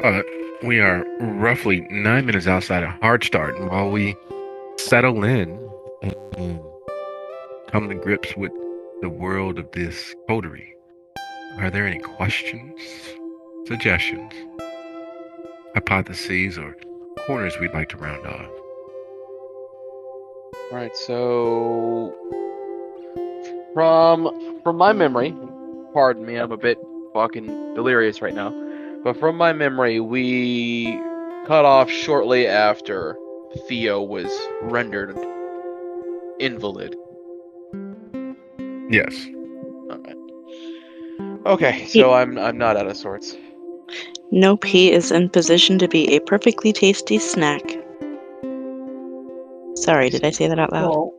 Uh, we are roughly 9 minutes outside of hard start, and while we settle in and come to grips with the world of this coterie, are there any questions, suggestions, hypotheses, or corners we'd like to round off? All right, so from my memory, pardon me, I'm a bit fucking delirious right now, but from my memory, we cut off shortly after Theo was rendered invalid. Yes. All right. Okay, so I'm not out of sorts. Nope, he is in position to be a perfectly tasty snack. Sorry, did I say that out loud? Well,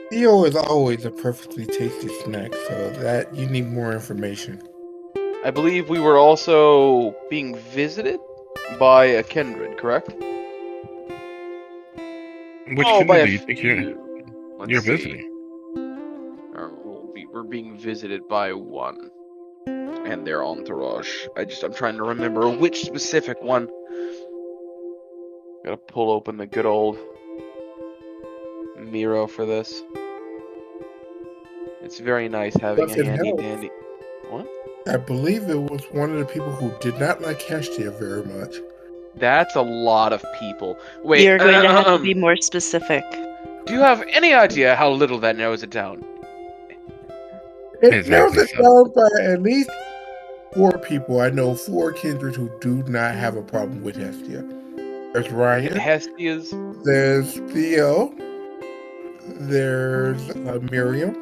Theo is always a perfectly tasty snack, so that you need more information. I believe we were also being visited by a kindred, correct? Which by kindred a do you think Let's you're see. visiting? We're being visited by one and their entourage. I'm trying to remember which specific one. Gotta pull open the good old Miro for this. It's very nice having If a it handy helps, dandy. What? I believe it was one of the people who did not like Hestia very much. That's a lot of people. Wait, You're going to have to be more specific. Do you have any idea how little that narrows it down? It narrows it down by at least 4 people. I know 4 kindreds who do not have a problem with Hestia. There's Ryan. Hestia's. There's Theo. There's Miriam.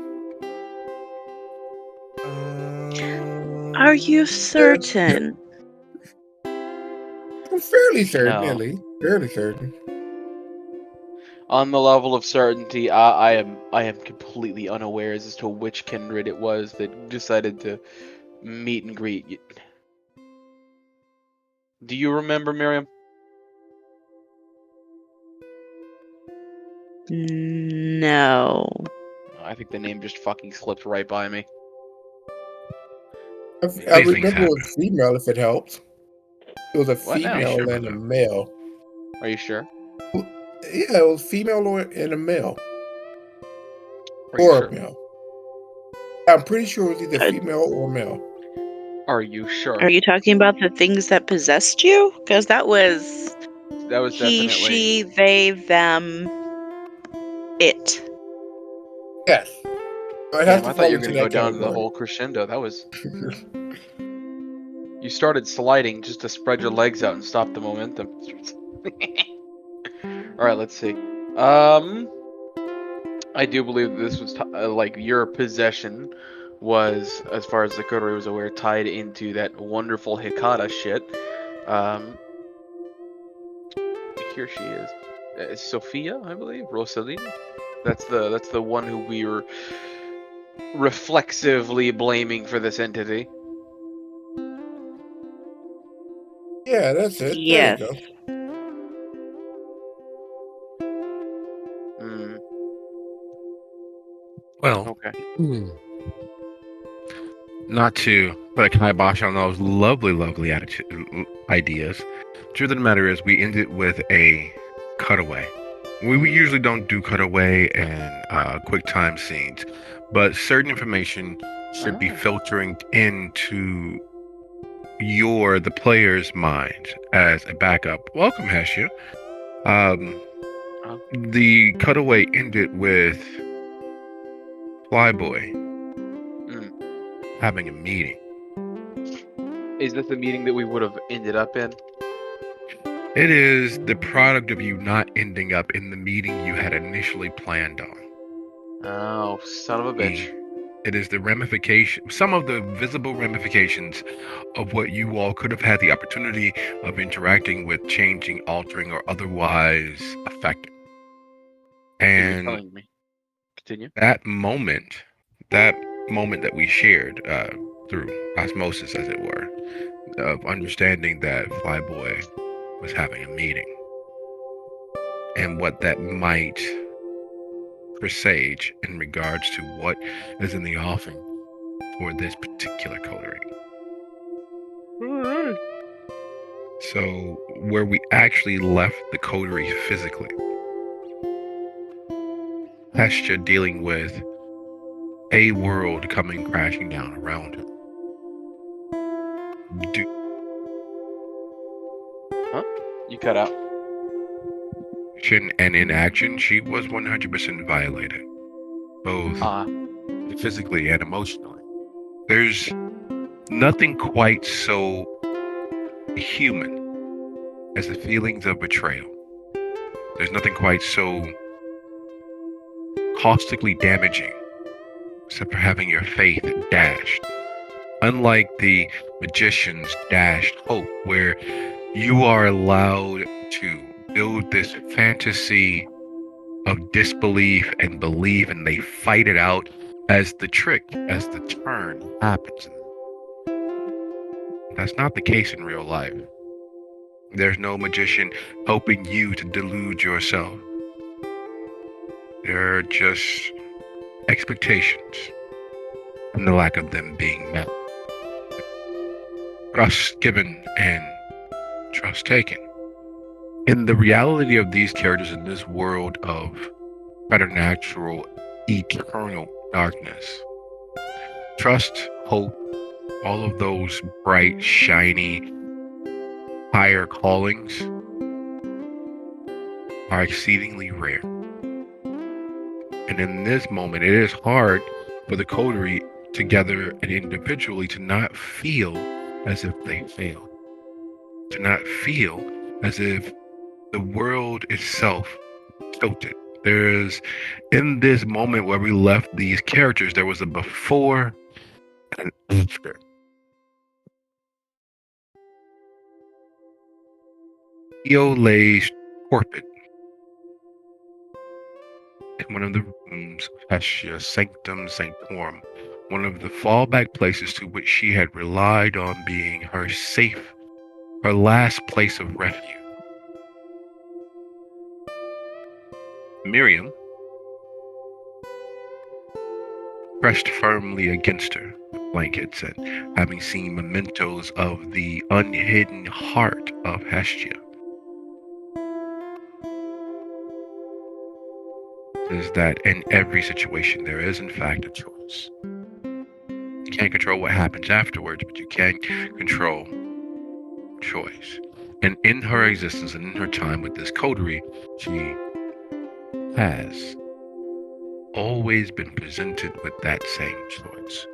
Are you certain? I'm fairly certain, No. Ellie. Fairly certain. On the level of certainty, I am completely unaware as to which kindred it was that decided to meet and greet. Do you remember, Miriam? No. I think the name just fucking slipped right by me. I remember it was female, if it helps. It was a female and a male. Are you sure? Yeah, it was female and a male. Or a male. I'm pretty sure it was either female or male. Are you sure? Are you talking about the things that possessed you? Because that was he, definitely she, they, them, it. Yes. Damn, I thought you were going to go down to the whole crescendo. That was... You started sliding just to spread your legs out and stop the momentum. Alright, let's see. I do believe this was like your possession was, as far as the coterie was aware, tied into that wonderful Hikata shit. Here she is. Sophia, I believe? Rosaline? That's the one who we were reflexively blaming for this entity. Yeah, that's it. Yes. There you go. Well, okay. Not to put a kibosh on those lovely ideas. Truth of the matter is, we ended with a cutaway. We usually don't do cutaway and quick time scenes, but certain information should be filtering into the player's mind as a backup. Welcome, Hestia. The cutaway ended with Flyboy having a meeting. Is this the meeting that we would have ended up in? It is the product of you not ending up in the meeting you had initially planned on. Oh, son of a bitch. It is the ramification, some of the visible ramifications of what you all could have had the opportunity of interacting with, changing, altering, or otherwise affecting. And you're telling me. Continue. That moment that we shared through osmosis, as it were, of understanding that Flyboy was having a meeting and what that might presage in regards to what is in the offing for this particular coterie. Alright. So, where we actually left the coterie physically, Hestia dealing with a world coming crashing down around her. You cut out. And in action, she was 100% violated, both physically and emotionally. There's nothing quite so human as the feelings of betrayal. There's nothing quite so caustically damaging except for having your faith dashed. Unlike the magician's dashed hope, where you are allowed to build this fantasy of disbelief and belief, and they fight it out as the turn happens. That's not the case in real life. There's no magician helping you to delude yourself. There are just expectations and the lack of them being met. Trust given and trust taken. In the reality of these characters in this world of preternatural, eternal darkness, trust, hope, all of those bright, shiny, higher callings are exceedingly rare. And in this moment, it is hard for the coterie together and individually to not feel as if they failed, to not feel as if the world itself tilted. There's, in this moment where we left these characters, there was a before and an after. Theo lays torpid in one of the rooms of Hestia's sanctum sanctorum, one of the fallback places to which she had relied on being her last place of refuge. Miriam pressed firmly against her blankets, and having seen mementos of the unhidden heart of Hestia, is that in every situation there is in fact a choice. You can't control what happens afterwards, but you can control choice. And in her existence and in her time with this coterie, she has always been presented with that same choice.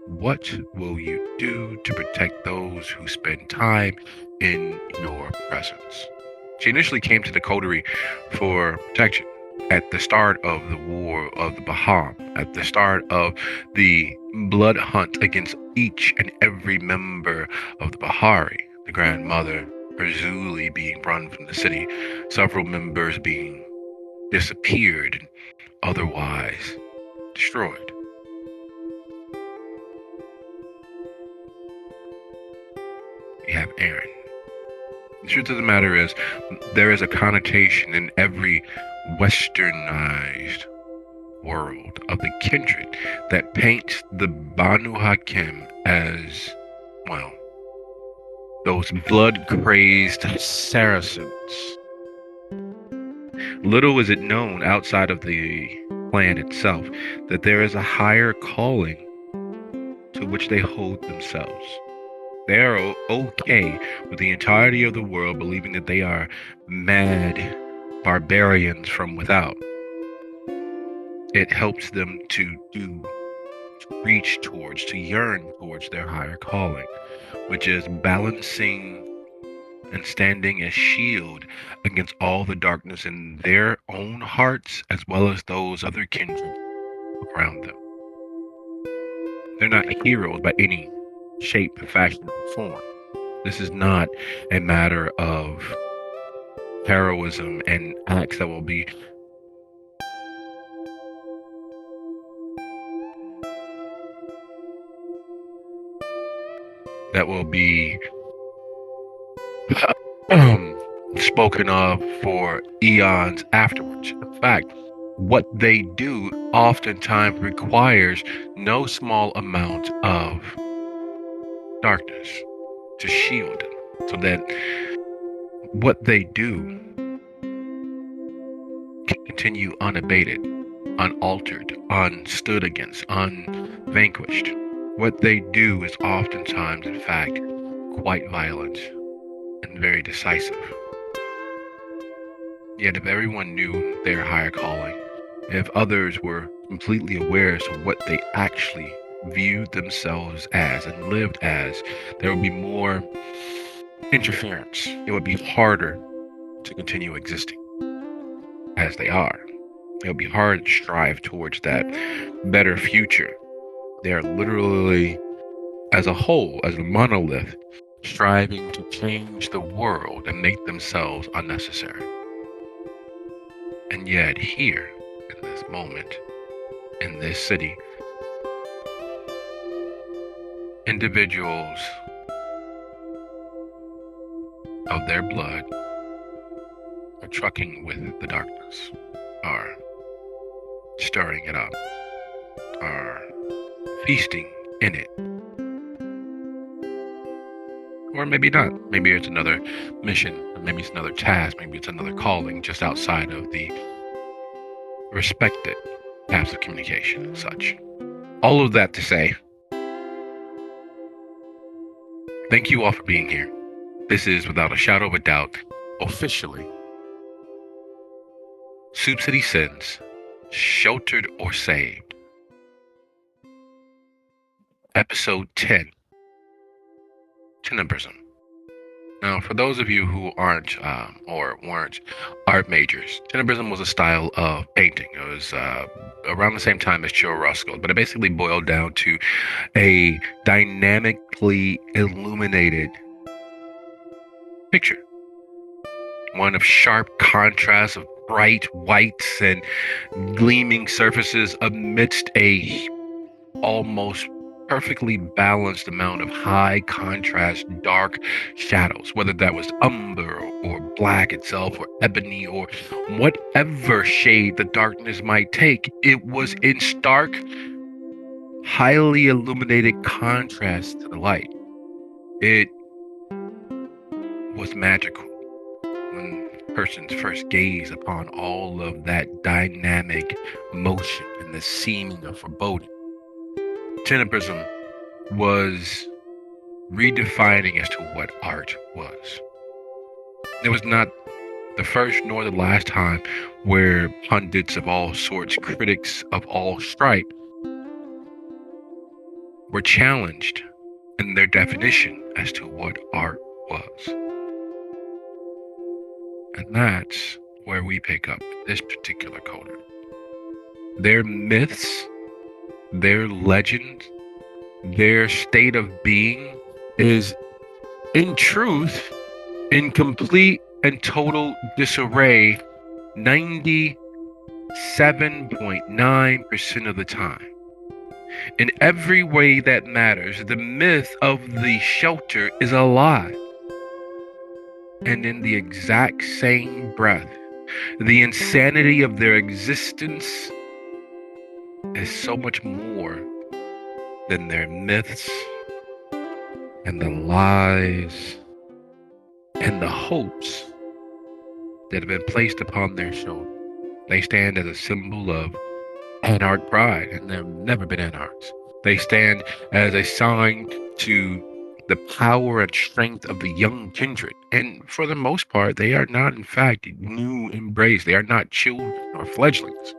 What will you do to protect those who spend time in your presence? She initially came to the coterie for protection. At the start of the War of the Baham, at the start of the blood hunt against each and every member of the Bahari, the grandmother, Erzuli being run from the city, several members being disappeared and otherwise destroyed. We have Aaron. The truth of the matter is, there is a connotation in every westernized world of the kindred that paints the Banu Hakim as, well, those blood-crazed Saracens. Little is it known outside of the clan itself that there is a higher calling to which they hold themselves. They are okay with the entirety of the world believing that they are mad barbarians from without. It helps them to reach towards, to yearn towards their higher calling, which is balancing and standing as shield against all the darkness in their own hearts as well as those other kindred around them. They're not heroes by any shape, fashion, or form. This is not a matter of heroism and acts that will be spoken of for eons afterwards. In fact, what they do oftentimes requires no small amount of darkness. to shield them, so that what they do can continue unabated, unaltered, unstood against, unvanquished. What they do is oftentimes, in fact, quite violent and very decisive. Yet if everyone knew their higher calling, if others were completely aware as to what they actually viewed themselves as and lived as, there would be more interference. It would be harder to continue existing as they are. It would be hard to strive towards that better future. They are literally, as a whole, as a monolith, striving to change the world and make themselves unnecessary. And yet here, in this moment, in this city, individuals of their blood are trucking with the darkness, are stirring it up, are feasting in it. Or maybe not. Maybe it's another mission, maybe it's another task, maybe it's another calling just outside of the respected paths of communication and such. All of that to say, thank you all for being here. This is, without a shadow of a doubt, officially Soup City Sins, Sheltered or Saved, Episode 10, Tenebrism. Now, for those of you who aren't or weren't art majors, Tenebrism was a style of painting. It was around the same time as chiaroscuro, but it basically boiled down to a dynamically illuminated picture. One of sharp contrast of bright whites and gleaming surfaces amidst a almost perfectly balanced amount of high contrast dark shadows, whether that was umber or black itself or ebony or whatever shade the darkness might take. It was in stark, highly illuminated contrast to the light. It was magical when persons first gaze upon all of that dynamic motion and the seeming of foreboding. Tenebrism was redefining as to what art was. It was not the first nor the last time where pundits of all sorts, critics of all stripe, were challenged in their definition as to what art was. And that's where we pick up this particular coder. Their myths, their legend, their state of being is, in truth, in complete and total disarray 97.9% of the time. In every way that matters, the myth of the shelter is a lie. And in the exact same breath, the insanity of their existence is so much more than their myths and the lies and the hopes that have been placed upon their shoulders. They stand as a symbol of anarch pride, and they've never been anarchs. They stand as a sign to the power and strength of the young kindred. And for the most part, they are not, in fact, new embraced. They are not children or fledglings.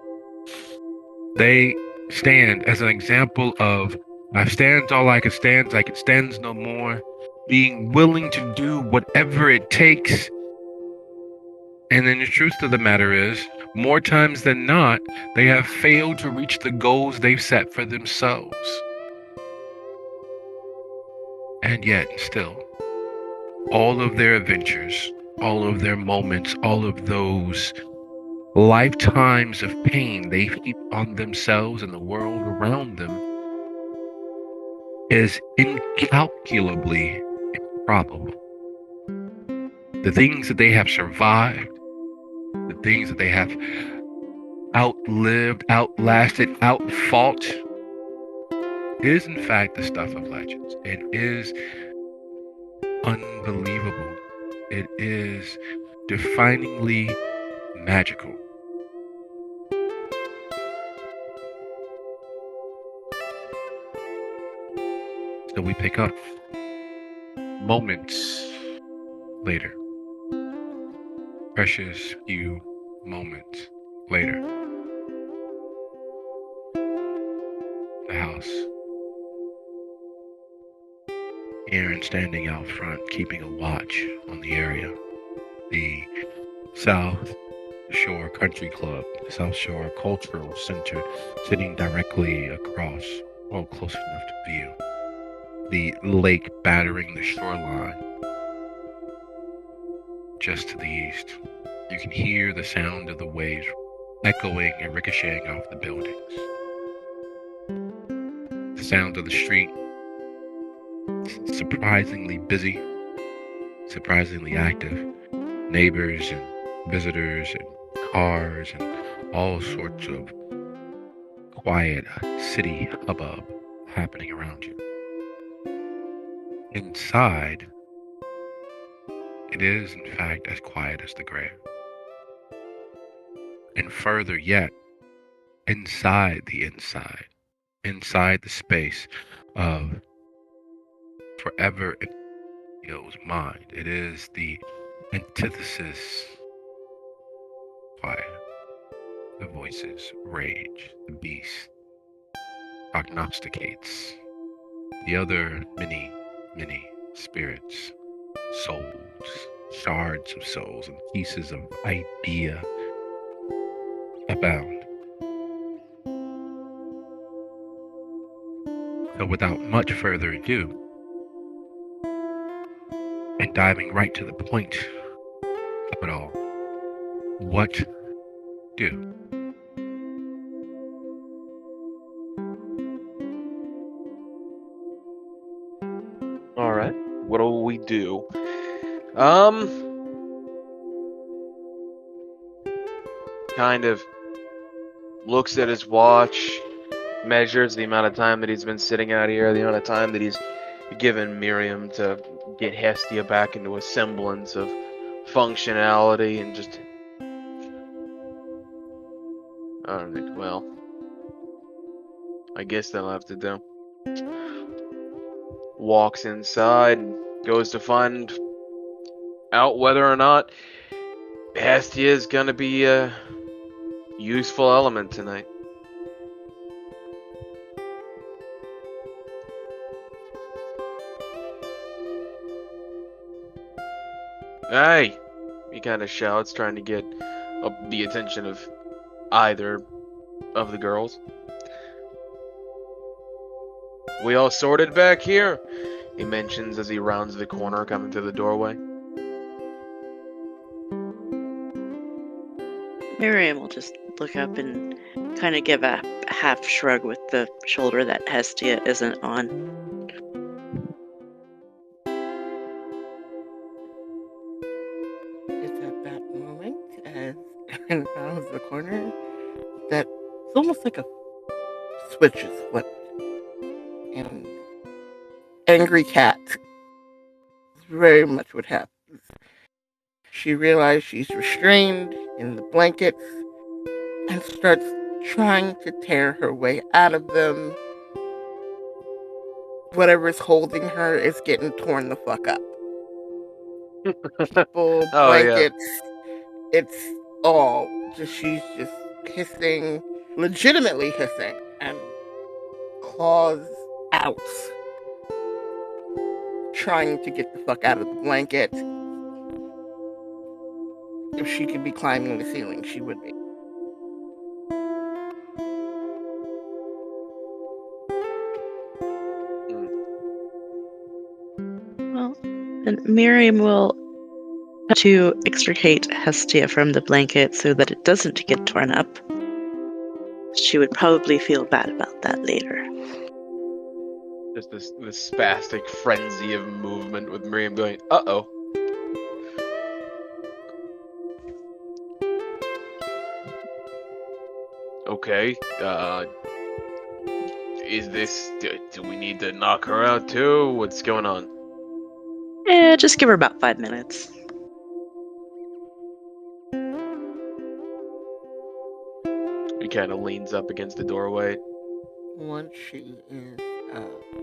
They stand as an example of, I stand all I can stand no more, being willing to do whatever it takes. And then the truth of the matter is, more times than not, they have failed to reach the goals they've set for themselves. And yet, still, all of their adventures, all of their moments, all of those lifetimes of pain they heap on themselves and the world around them is incalculably improbable. The things that they have survived, the things that they have outlived, outlasted, outfought, is in fact the stuff of legends. It is unbelievable. It is definingly magical. So we pick up moments later. Precious few moments later. The house. Aaron standing out front, keeping a watch on the area. The South Shore Country Club, the South Shore Cultural Center, sitting directly across, well, close enough to view. The lake battering the shoreline just to the east. You can hear the sound of the waves echoing and ricocheting off the buildings. The sound of the street, surprisingly busy, surprisingly active. Neighbors and visitors and cars and all sorts of quiet city hubbub happening around you. Inside, it is in fact as quiet as the grave. And further yet, inside the space of forever in Neo's mind, it is the antithesis quiet. The voices rage, the beast prognosticates, the other many spirits, souls, shards of souls, and pieces of idea abound. So without much further ado, and diving right to the point of it all, what do? Alright, what do we do? Kind of looks at his watch, measures the amount of time that he's been sitting out here, the amount of time that he's given Miriam to get Hestia back into a semblance of functionality, and just... Alright, well, I guess that'll have to do. Walks inside and goes to find out whether or not Hestia is gonna be a useful element tonight. Hey! He kind of shouts, trying to get the attention of either of the girls. We all sorted back here, he mentions as he rounds the corner, coming to the doorway. Miriam will just look up and kind of give a half shrug with the shoulder that Hestia isn't on. It's at that moment, as Aaron rounds the corner, that it's almost like a switch is flipped. And angry cat is very much what happens. She realizes she's restrained in the blankets and starts trying to tear her way out of them. Whatever's holding her is getting torn the fuck up. People, blankets, it's all just, she's just hissing, legitimately hissing, and claws out, trying to get the fuck out of the blanket. If she could be climbing the ceiling, she would be. Well, then Miriam will to extricate Hestia from the blanket so that it doesn't get torn up. She would probably feel bad about that later. Just this spastic frenzy of movement with Miriam going, uh-oh. Okay, is this... Do we need to knock her out too? What's going on? Just give her about 5 minutes. He kind of leans up against the doorway. Once she is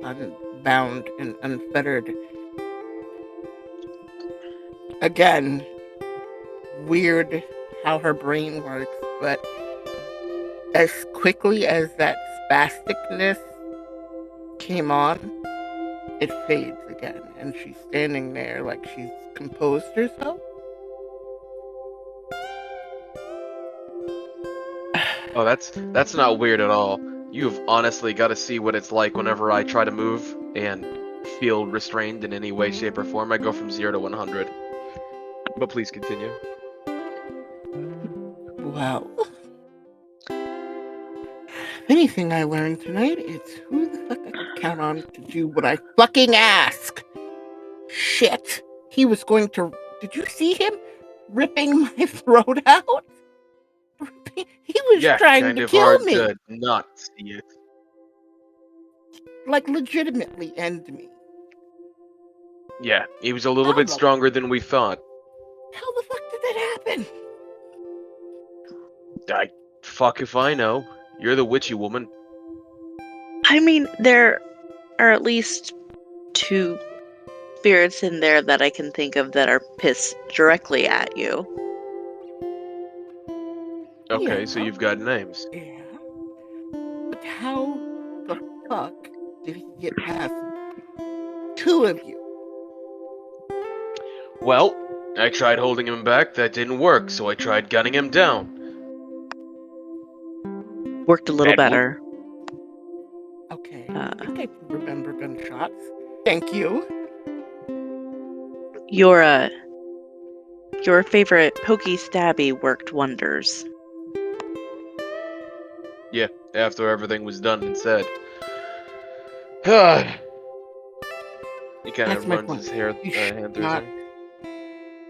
unbound and unfettered. Again, weird how her brain works, but as quickly as that spasticness came on, it fades again, and she's standing there like she's composed herself. Oh, that's not weird at all. You've honestly got to see what it's like whenever I try to move and feel restrained in any way, shape, or form. I go from 0 to 100. But please continue. Wow. If anything I learned tonight, it's who the fuck I can count on to do what I fucking ask. Shit. He was going to... Did you see him ripping my throat out? He was trying kind to of kill hard me. to not see it. Like, legitimately end me. Yeah, he was a little bit stronger than we thought. How the fuck did that happen? Fuck if I know. You're the witchy woman. I mean, there are at least 2 spirits in there that I can think of that are pissed directly at you. Okay, Yeah. so you've got names. Yeah. But how the fuck did he get past 2 of you? Well, I tried holding him back, that didn't work, so I tried gunning him down. Worked a little That better. Okay, I think I can remember gunshots. Thank you. Your favorite pokey stabby worked wonders. Yeah, after everything was done and said. He kind That's of my runs point. his You hand should through his not hair.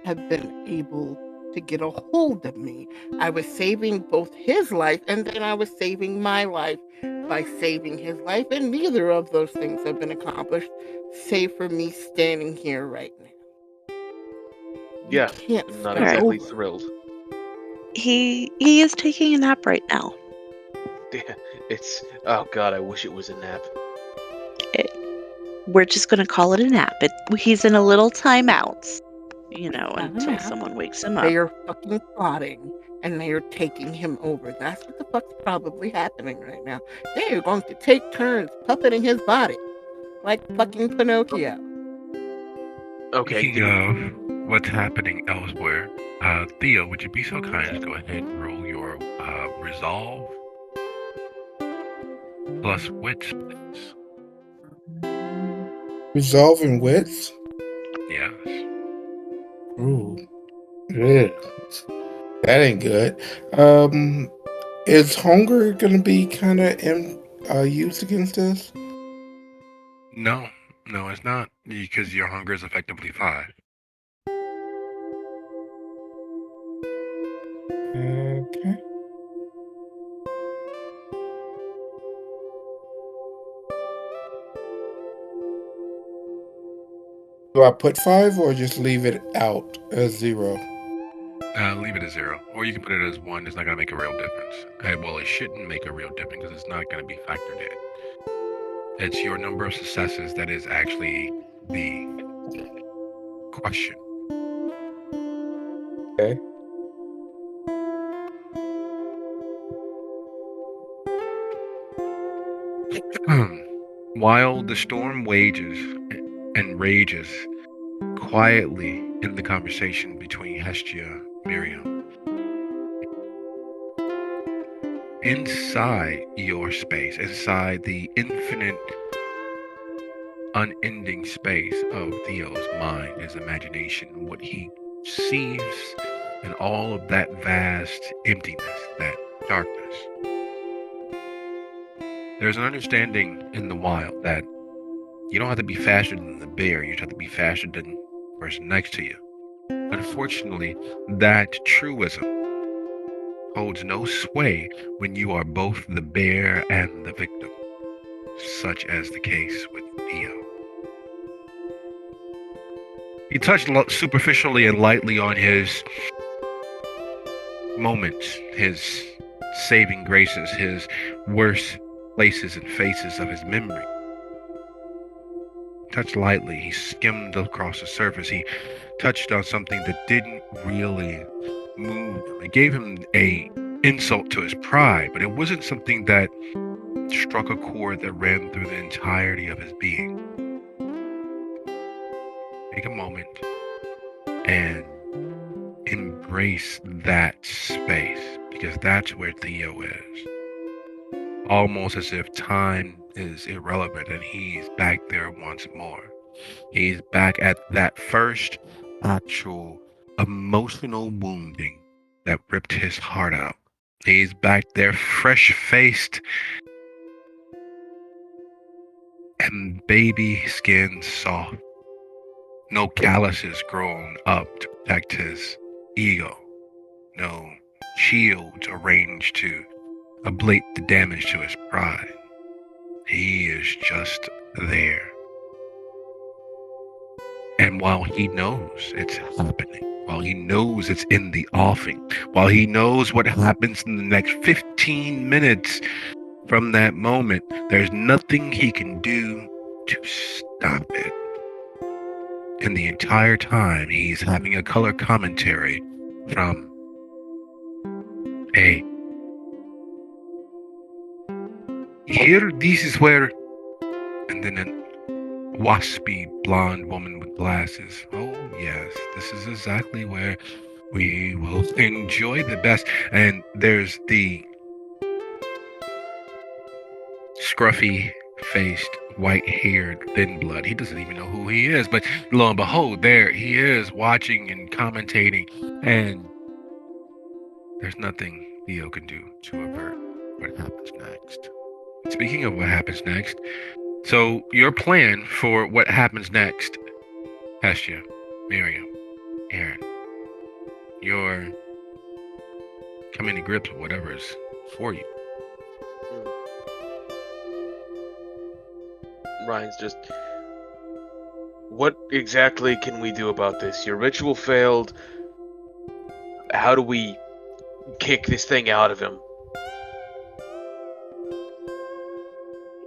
have been able to get a hold of me. I was saving both his life and then I was saving my life by saving his life, and neither of those things have been accomplished, save for me standing here right now. You Yeah, can't I'm not start exactly over. thrilled. He is taking a nap right now. Oh god, I wish it was a nap. We're just gonna call it a nap. He's in a little timeout, Not a until nap. someone wakes him up. They are fucking plotting, and they are taking him over. That's what the fuck's probably happening right now. They are going to take turns puppeting his body, like fucking Pinocchio. Okay, Speaking of what's happening elsewhere, Theo, would you be so kind as go ahead and roll your resolve plus wits, please? Resolving wits? Yes. Ooh. Yeah. That ain't good. Is hunger gonna be kind of used against us? No, it's not, because your hunger is effectively 5. Okay. Do I put 5 or just leave it out as 0? Leave it as 0, or you can put it as 1. It's not gonna make a real difference. Well, it shouldn't make a real difference because it's not gonna be factored in. It's your number of successes that is actually the question. Okay. While the storm wages and rages quietly in the conversation between Hestia and Miriam, inside your space, inside the infinite, unending space of Theo's mind, his imagination, what he sees, and all of that vast emptiness, that darkness, there's an understanding in the wild that you don't have to be faster than the bear, you just have to be faster than the person next to you. Unfortunately, that truism holds no sway when you are both the bear and the victim, such as the case with Theo. He touched superficially and lightly on his moments, his saving graces, his worst places and faces of his memory. Touched lightly, he skimmed across the surface. He touched on something that didn't really move him. It gave him a insult to his pride, but it wasn't something that struck a chord that ran through the entirety of his being. Take a moment and embrace that space, because that's where Theo is. Almost as if time is irrelevant and he's back there once more. He's back at that first actual emotional wounding that ripped his heart out. He's back there fresh-faced and baby skin soft. No calluses grown up to protect his ego. No shields arranged to ablate the damage to his pride. He is just there. And while he knows it's happening, while he knows it's in the offing, while he knows what happens in the next 15 minutes from that moment, there's nothing he can do to stop it. And the entire time, he's having a color commentary from a here, this is where, and then a waspy blonde woman with glasses. Oh yes, this is exactly where we will enjoy the best. And there's the scruffy faced, white-haired, thin blood. He doesn't even know who he is, but lo and behold, there he is watching and commentating, and there's nothing Theo can do to avert what happens next. Speaking of what happens next, so your plan for what happens next, Hestia, Miriam, Aaron, you're coming to grips with whatever is for you. Ryan's just... What exactly can we do about this? Your ritual failed. How do we kick this thing out of him?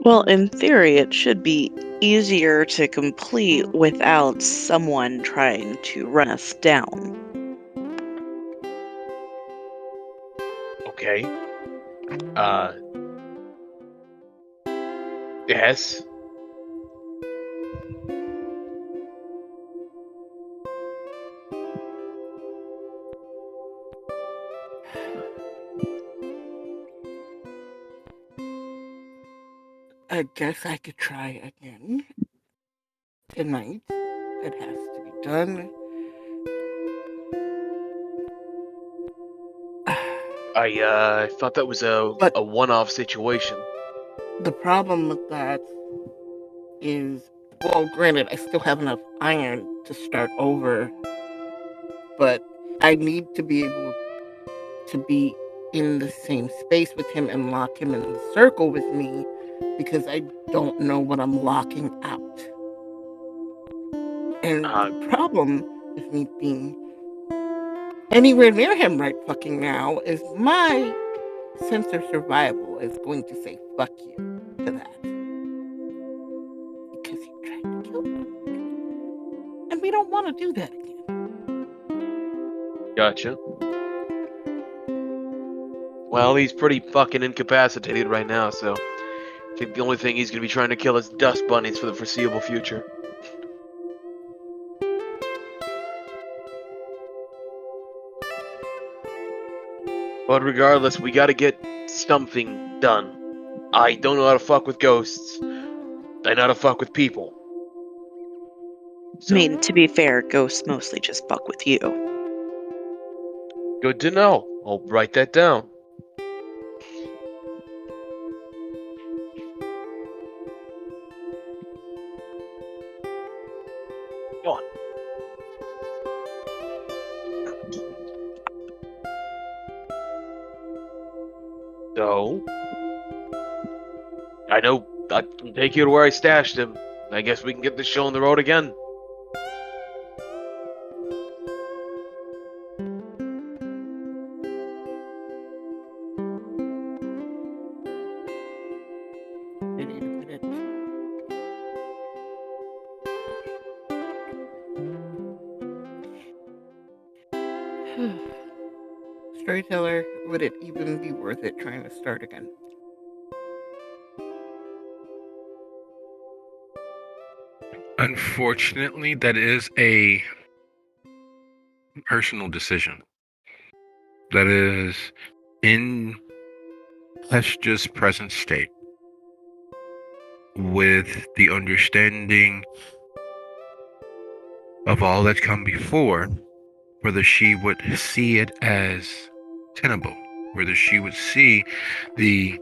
Well, in theory, it should be easier to complete without someone trying to run us down. Okay. Yes. I guess I could try again tonight. It has to be done. I thought that was a one-off situation. The problem with that is, well, granted, I still have enough iron to start over, but I need to be able to be in the same space with him and lock him in the circle with me, because I don't know what I'm locking out. And the problem with me being anywhere near him right fucking now is my sense of survival is going to say fuck you to that. Because he tried to kill me. And we don't want to do that again. Gotcha. Well, he's pretty fucking incapacitated right now, so I think the only thing he's gonna be trying to kill is dust bunnies for the foreseeable future. But regardless, we gotta get something done. I don't know how to fuck with ghosts. I know how to fuck with people. I mean, to be fair, ghosts mostly just fuck with you. Good to know. I'll write that down. Go on. So, I know I can take you to where I stashed him. I guess we can get this show on the road again. Storyteller, would it even be worth it trying to start again? Unfortunately, that is a personal decision. That is in Hesja's present state, with the understanding of all that's come before, whether she would see it as tenable, whether she would see the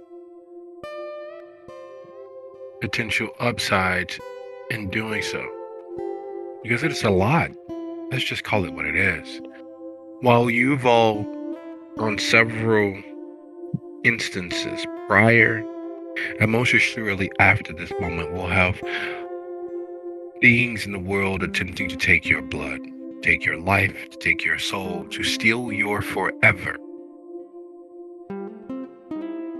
potential upsides in doing so. Because it's a lot. Let's just call it what it is. While you've all, on several instances prior, and most assuredly after this moment, will have beings in the world attempting to take your blood, take your life, to take your soul, to steal your forever.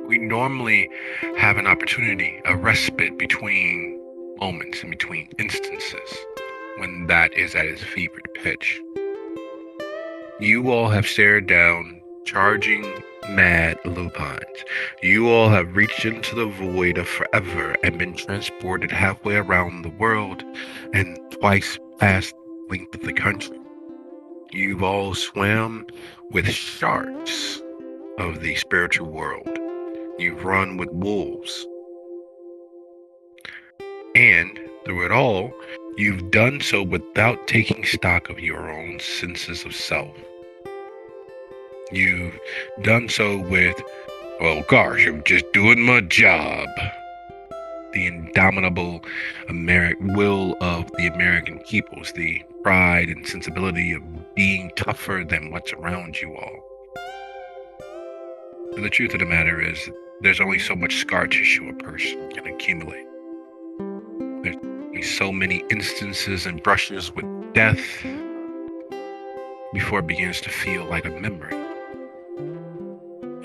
We normally have an opportunity, a respite between moments, in between instances, when that is at its fevered pitch. You all have stared down charging mad lupines. You all have reached into the void of forever and been transported halfway around the world and twice past the length of the country. You've all swam with sharks of the spiritual world. You've run with wolves. And through it all, you've done so without taking stock of your own senses of self. You've done so with, well, gosh, I'm just doing my job. The indomitable will of the American peoples, the pride and sensibility of being tougher than what's around you all. But the truth of the matter is, there's only so much scar tissue a person can accumulate. There's only so many instances and brushes with death before it begins to feel like a memory.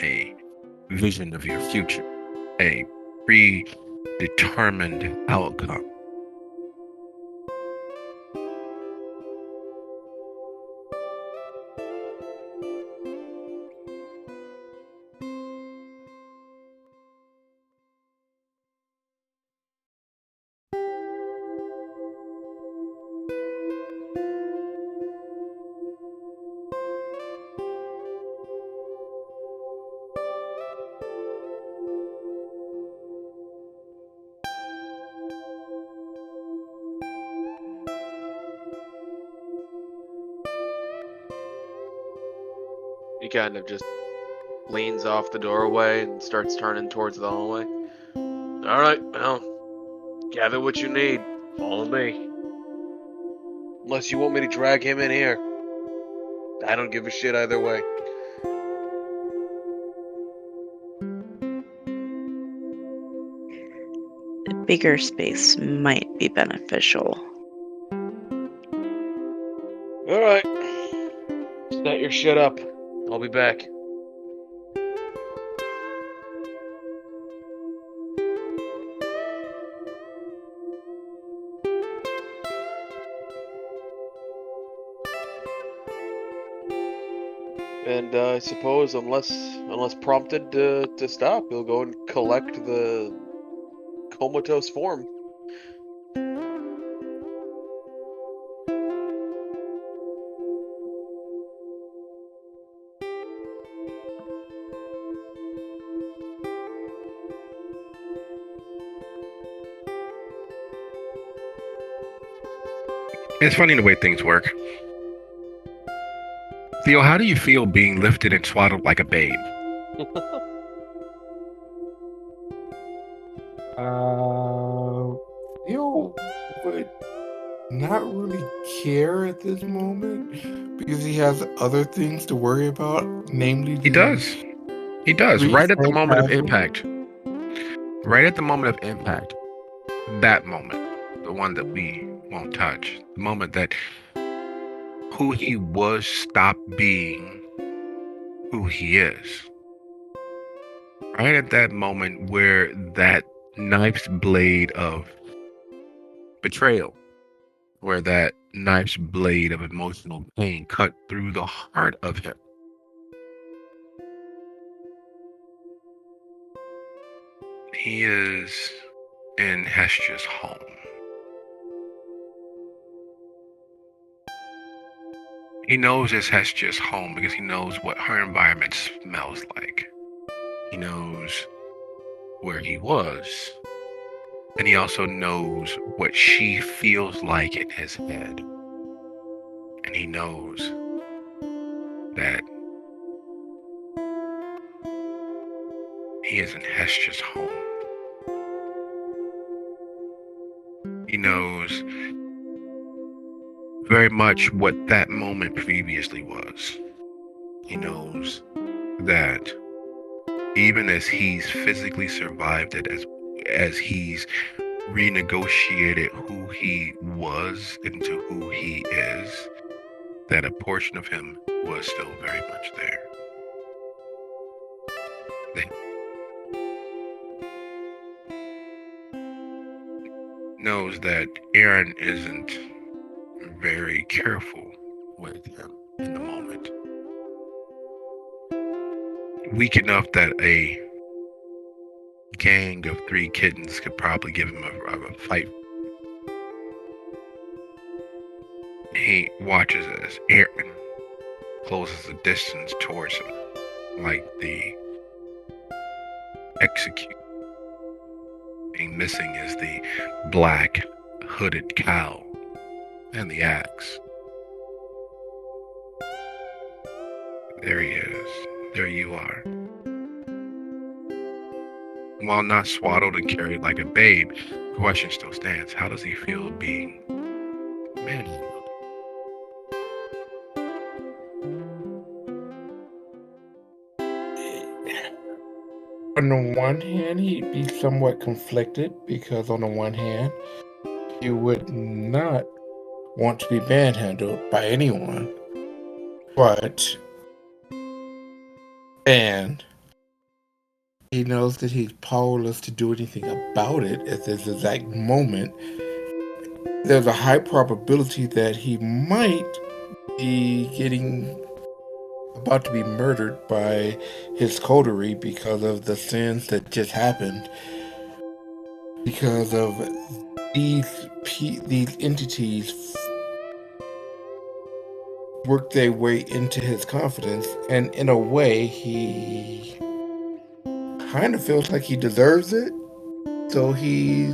A vision of your future, a predetermined outcome. He kind of just leans off the doorway and starts turning towards the hallway. Alright, well, gather what you need. Follow me. Unless you want me to drag him in here. I don't give a shit either way. A bigger space might be beneficial. Alright. Set your shit up. I'll be back. And I suppose, unless prompted to stop, he'll go and collect the comatose form. It's funny the way things work. Theo, how do you feel being lifted and swaddled like a babe? Theo would not really care at this moment because he has other things to worry about, namely He does. He does. Right at the moment of impact. Right at the moment of impact. That moment. The one that we won't touch. The moment that who he was stopped being who he is. Right at that moment where that knife's blade of betrayal where that knife's blade of emotional pain cut through the heart of him. He is in Hestia's home. He knows it's Hestia's home because he knows what her environment smells like. He knows where he was. And he also knows what she feels like in his head. And he knows that he is in Hestia's home. He knows very much what that moment previously was. He knows that even as he's physically survived it, as he's renegotiated who he was into who he is, that a portion of him was still very much there. Knows that Aaron isn't very careful with him in the moment. Weak enough that a gang of 3 kittens could probably give him a fight. He watches as Aaron closes the distance towards him, like the execute. Being missing is the black hooded cowl and the axe. There he is. There you are. While not swaddled and carried like a babe, the question still stands. How does he feel being manhandled? On the one hand, he'd be somewhat conflicted because on the one hand, he would not want to be manhandled by anyone. And he knows that he's powerless to do anything about it at this exact moment. There's a high probability that he might be about to be murdered by his coterie because of the sins that just happened. Because of these entities work their way into his confidence, and in a way, he kind of feels like he deserves it. So he,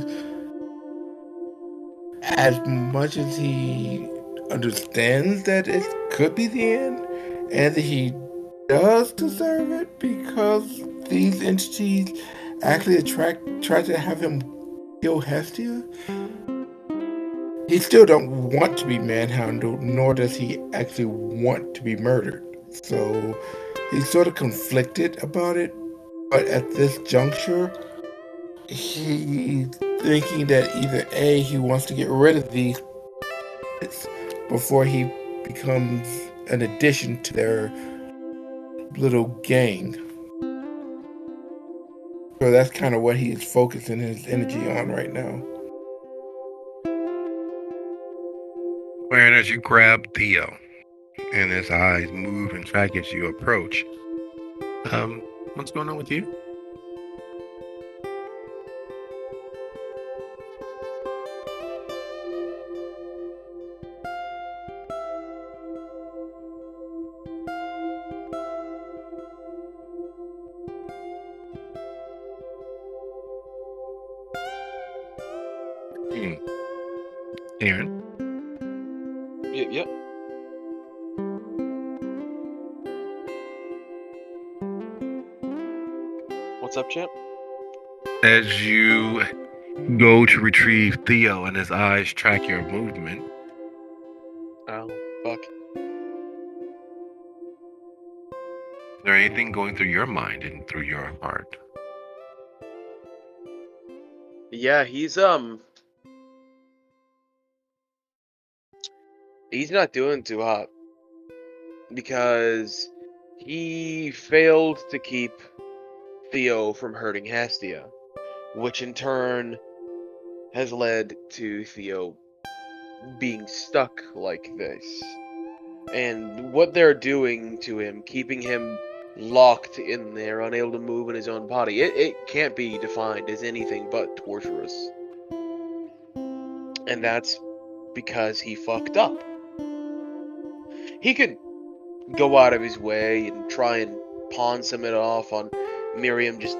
as much as he understands that it could be the end, and that he does deserve it because these entities actually try to have him kill Hestia, he still don't want to be manhandled, nor does he actually want to be murdered. So he's sort of conflicted about it, but at this juncture, he's thinking that either A, he wants to get rid of these before he becomes an addition to their little gang. So that's kind of what he's focusing his energy on right now. Whereas as you grab Theo, and his eyes move and track as you approach, what's going on with you? Aaron? Yep. What's up, champ? As you go to retrieve Theo and his eyes track your movement. Oh, fuck. Is there anything going through your mind and through your heart? Yeah, he's not doing too hot because he failed to keep Theo from hurting Hestia, which in turn has led to Theo being stuck like this. And what they're doing to him, keeping him locked in there, unable to move in his own body, it can't be defined as anything but torturous. And that's because he fucked up. He could go out of his way and try and pawn some of it off on Miriam just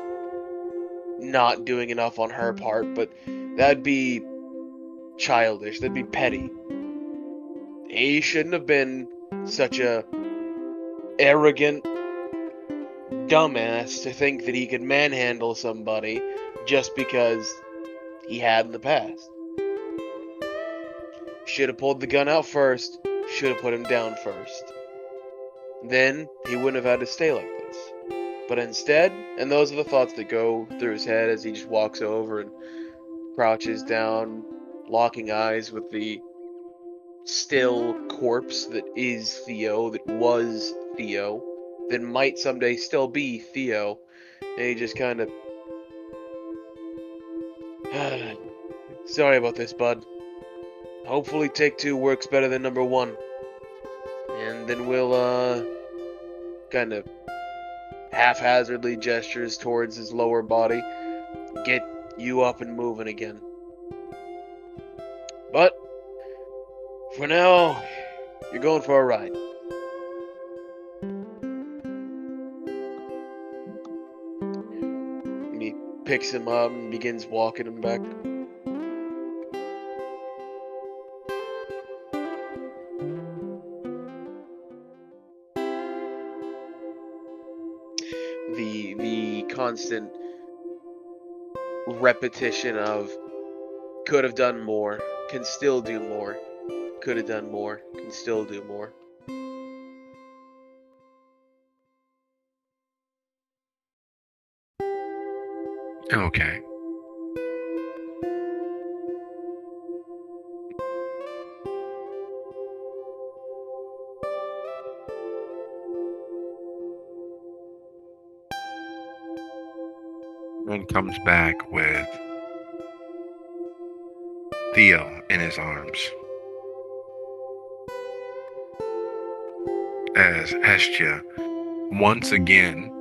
not doing enough on her part, but that'd be childish, that'd be petty. He shouldn't have been such a arrogant dumbass to think that he could manhandle somebody just because he had in the past. Should have pulled the gun out first, should have put him down first. Then he wouldn't have had to stay like this. But instead, and those are the thoughts that go through his head as he just walks over and crouches down, locking eyes with the still corpse that is Theo, that was Theo, that might someday still be Theo. And he just kind of... Sorry about this, bud. Hopefully take 2 works better than number 1. And then we'll, kind of haphazardly gestures towards his lower body, get you up and moving again. But, for now, you're going for a ride. And he picks him up and begins walking him back. The constant repetition of could have done more, can still do more, could have done more, can still do more. Okay. And comes back with Theo in his arms. As Hestia, once again,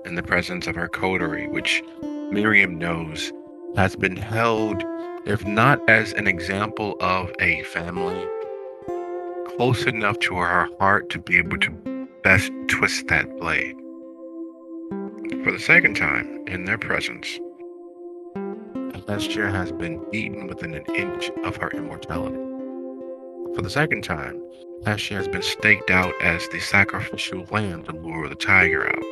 in the presence of her coterie, which Miriam knows has been held, if not as an example of a family, close enough to her heart to be able to best twist that blade. For the second time in their presence, Hestia has been beaten within an inch of her immortality. For the second time, Hestia has been staked out as the sacrificial lamb to lure the tiger out.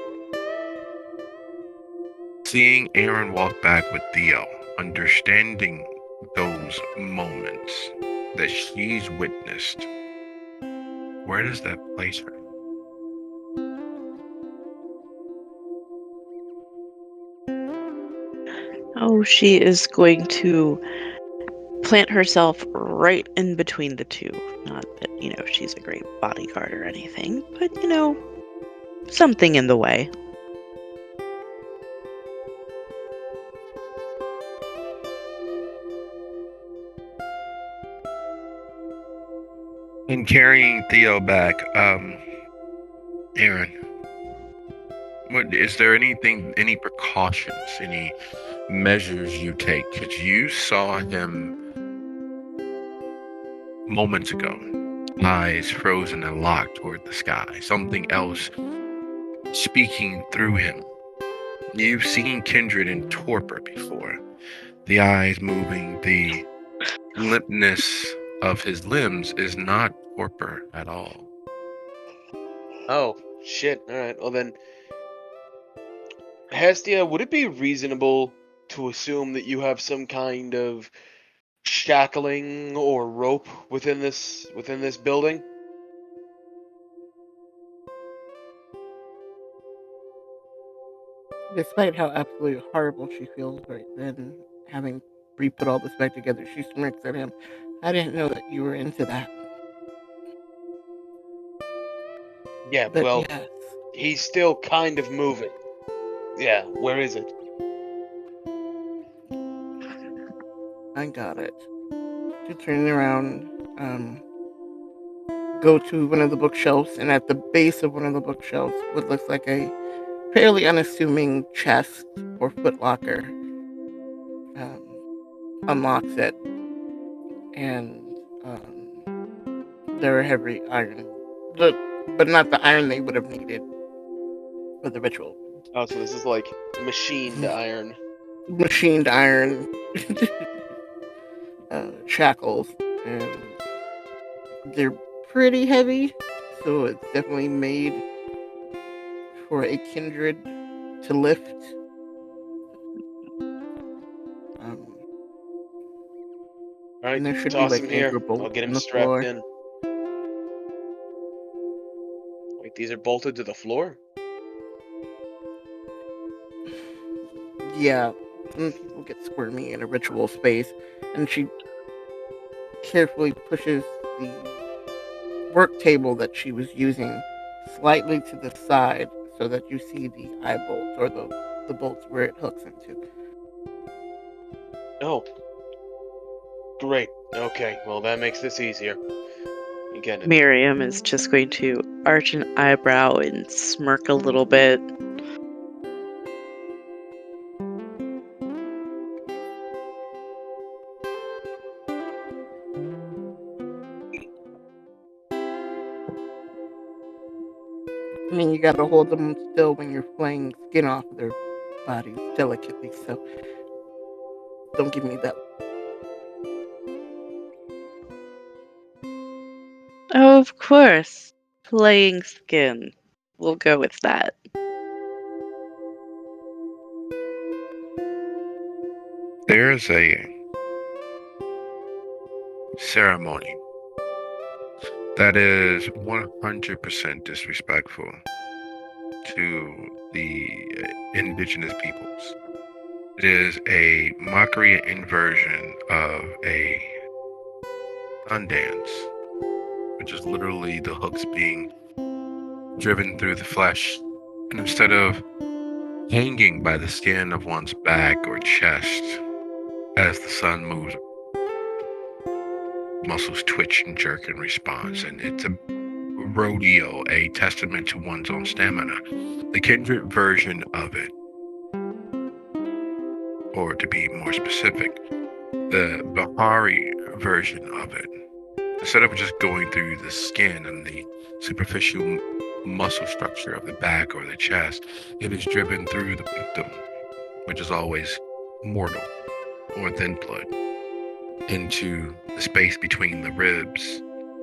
Seeing Aaron walk back with Theo, understanding those moments that she's witnessed, where does that place her? Oh, she is going to plant herself right in between the two. Not that, she's a great bodyguard or anything, but, something in the way. In carrying Theo back, Aaron, is there any precautions, any measures you take? Because you saw him moments ago, eyes frozen and locked toward the sky, something else speaking through him. You've seen Kindred in torpor before, the eyes moving, the limpness of his limbs is not torpor at all. Oh, shit. Alright, well then... Hestia, would it be reasonable to assume that you have some kind of shackling or rope within this building? Despite how absolutely horrible she feels right then, having re-put all this back together, she smirks at him. I didn't know that you were into that. Yeah, But well, yes. he's still kind of moving. Yeah, where is it? I got it. She'll turn around, go to one of the bookshelves, and at the base of one of the bookshelves, what looks like a fairly unassuming chest or footlocker, unlocks it, and there are heavy iron, but not the iron they would have needed for the ritual. Oh, so this is like machined iron. Machined iron shackles, and they're pretty heavy, so it's definitely made for a kindred to lift. All right, And there should be toss like him here. anchor bolts I'll get on him the strapped floor. in. Wait, these are bolted to the floor? Yeah, people get squirmy in a ritual space, and she carefully pushes the work table that she was using slightly to the side so that you see the eye bolts or the bolts where it hooks into. Oh. Great. Okay, well that makes this easier. You get it. Miriam is just going to arch an eyebrow and smirk a little bit. I mean, you gotta hold them still when you're flaying skin off their bodies delicately, so don't give me that. Oh, of course. Playing skin. We'll go with that. There's a ceremony that is 100% disrespectful to the indigenous peoples. It is a mockery and inversion of a Sundance, which is literally the hooks being driven through the flesh. And instead of hanging by the skin of one's back or chest as the sun moves, muscles twitch and jerk in response. And it's a rodeo, a testament to one's own stamina. The kindred version of it, or to be more specific, the Bahari version of it, instead of just going through the skin and the superficial muscle structure of the back or the chest, it is driven through the victim, which is always mortal or thin blood, into the space between the ribs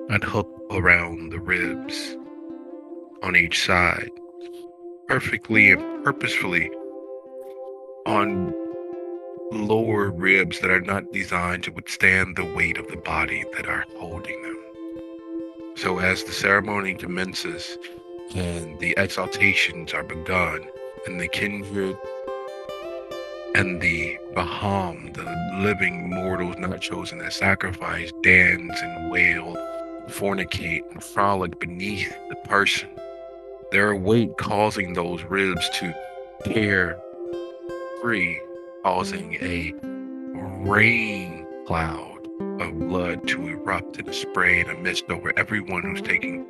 and hook around the ribs on each side, perfectly and purposefully on lower ribs that are not designed to withstand the weight of the body that are holding them. So as the ceremony commences and the exaltations are begun, and the kindred and the Baham, the living mortals not chosen as sacrifice, dance and wail, fornicate and frolic beneath the person, their weight causing those ribs to tear free, causing a rain cloud of blood to erupt in a spray and a mist over everyone who's taking.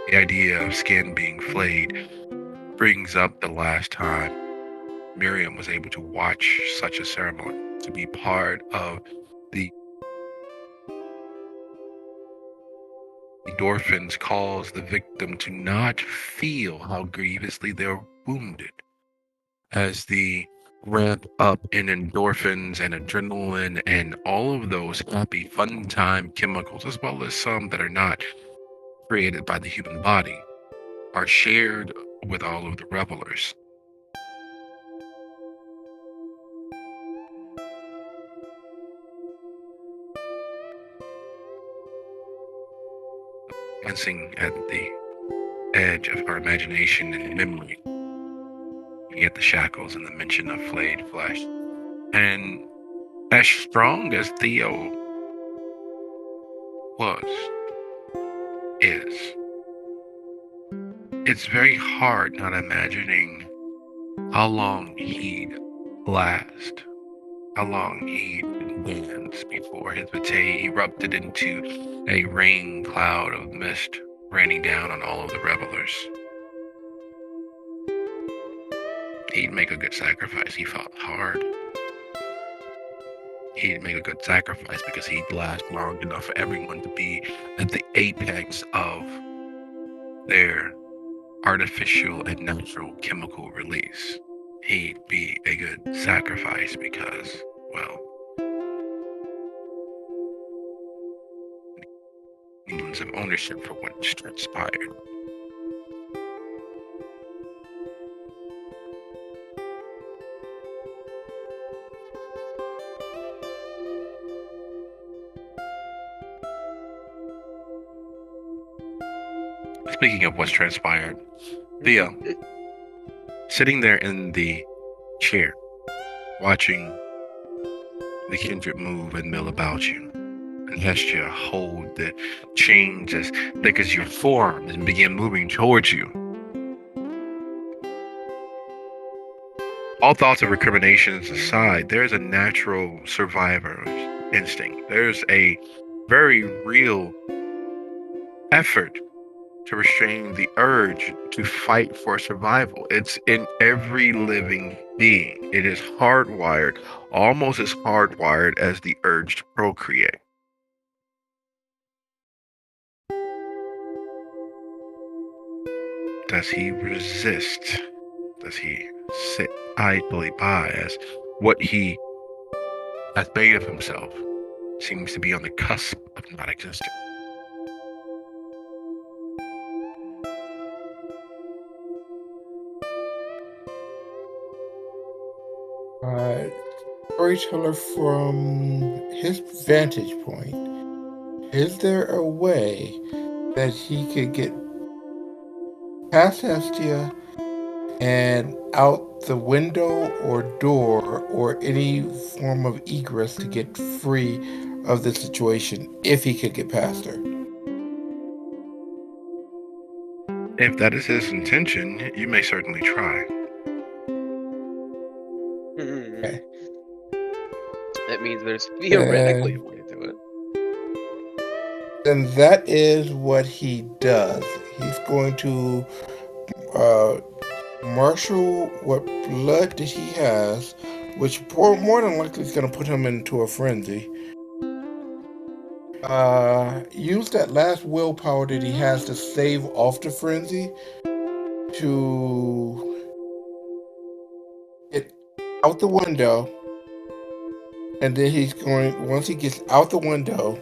The idea of skin being flayed brings up the last time Miriam was able to watch such a ceremony, to be part of the endorphins cause the victim to not feel how grievously they're wounded. As the ramp up in endorphins and adrenaline and all of those happy fun time chemicals, as well as some that are not created by the human body, are shared with all of the revelers. Dancing at the edge of her imagination and memory, you get the shackles and the mention of flayed flesh. And as strong as Theo was, is, it's very hard not imagining how long he'd last, how long he'd been danced before his vitae erupted into a rain cloud of mist raining down on all of the revelers. He'd make a good sacrifice. He fought hard. He'd make a good sacrifice because he'd last long enough for everyone to be at the apex of their artificial and natural chemical release. He'd be a good sacrifice because, well, England's of ownership for what's transpired. Speaking of what's transpired, Theo, sitting there in the chair, watching the kindred move and mill about you, and Hestia hold the chains as thick as your forearms and begin moving towards you. All thoughts of recriminations aside, there's a natural survivor's instinct. There's a very real effort to restrain the urge to fight for survival. It's in every living being. It is hardwired, almost as hardwired as the urge to procreate. Does he resist? Does he sit idly by as what he has made of himself seems to be on the cusp of not existing? Storyteller, from his vantage point, is there a way that he could get past Hestia and out the window or door or any form of egress to get free of the situation if he could get past her? If that is his intention, you may certainly try. Okay. That means there's theoretically a way to do it. And that is what he does. He's going to marshal what blood that he has, which more than likely is going to put him into a frenzy. Use that last willpower that he has to save off the frenzy to get out the window, and then once he gets out the window,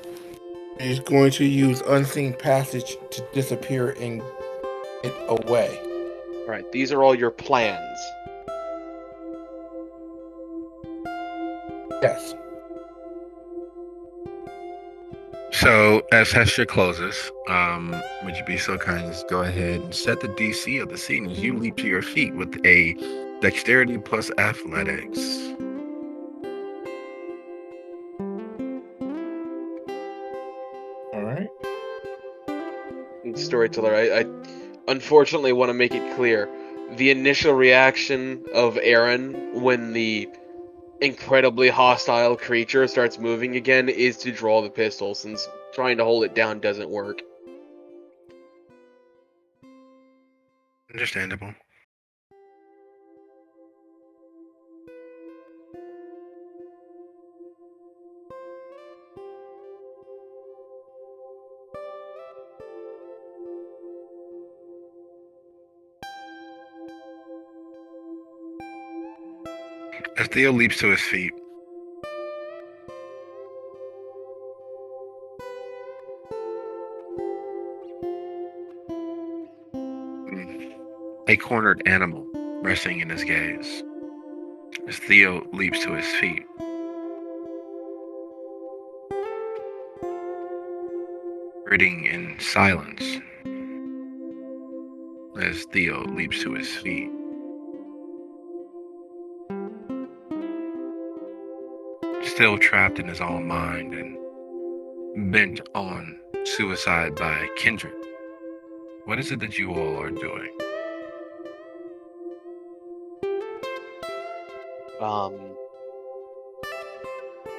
he's going to use Unseen Passage to disappear and get away. Alright, these are all your plans. Yes. So, as Hestia closes, would you be so kind as go ahead and set the DC of the scene as you leap to your feet with a dexterity plus athletics. All right. Storyteller, I unfortunately want to make it clear. The initial reaction of Aaron when the incredibly hostile creature starts moving again is to draw the pistol, since trying to hold it down doesn't work. Understandable. As Theo leaps to his feet, a cornered animal resting in his gaze. As Theo leaps to his feet, gritting in silence. As Theo leaps to his feet, still trapped in his own mind and bent on suicide by kindred. What is it that you all are doing?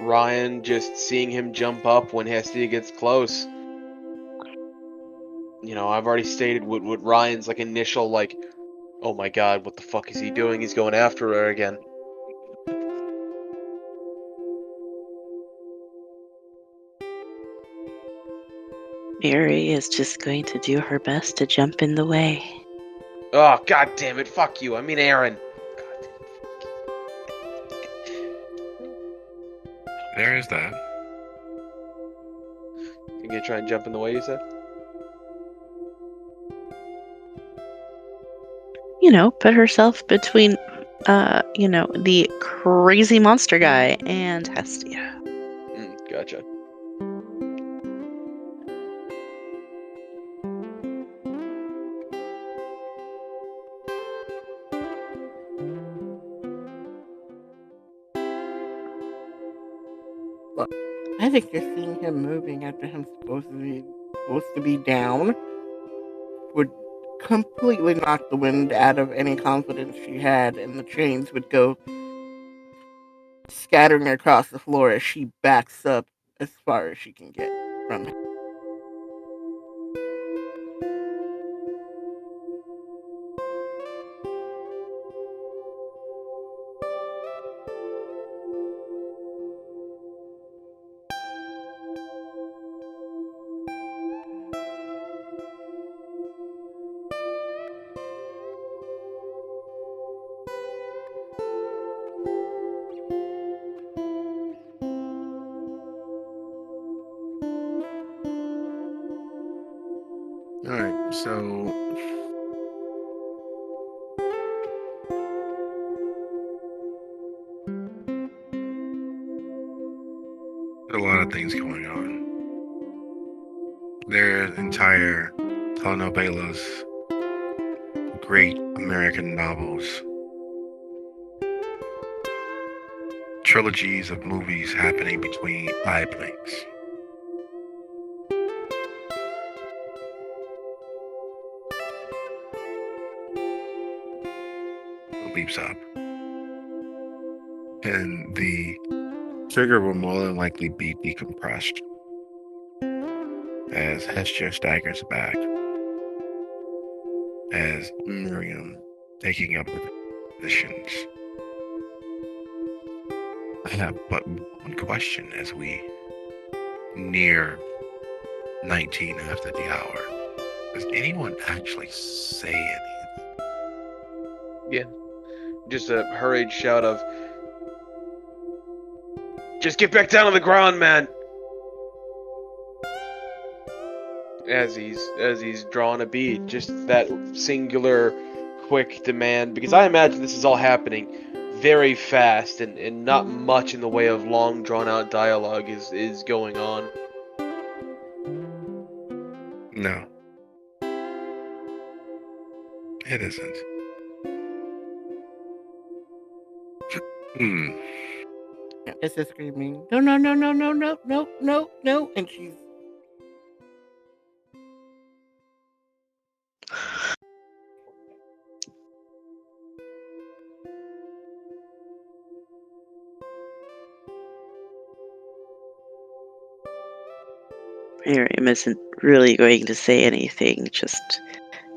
Ryan just seeing him jump up when Hestia gets close. You know, I've already stated what Ryan's like initial like, oh my god, what the fuck is he doing? He's going after her again. Mary is just going to do her best to jump in the way. Oh god damn it, fuck you. I mean Aaron. There is that. You gonna try and jump in the way, you said? You know, put herself between, the crazy monster guy and Hestia. Gotcha. I think just seeing him moving after him supposed to be down would completely knock the wind out of any confidence she had, and the chains would go scattering across the floor as she backs up as far as she can get from him. Alright, so there's a lot of things going on. There's entire telenovelas, great American novels, trilogies of movies happening between eye blinks. Leaps up. And the trigger will more than likely be decompressed as Hestia staggers back, as Miriam taking up the positions. I have but one question as we near 19 after the hour. Does anyone actually say anything? Yeah. Just a hurried shout of, just get back down on the ground, man! As he's drawing a bead, just that singular, quick demand, because I imagine this is all happening very fast, and not much in the way of long drawn out dialogue is going on. No. It isn't. It's just screaming, no, no, no, no, no, no, no, no, no, and she's Miriam isn't really going to say anything, just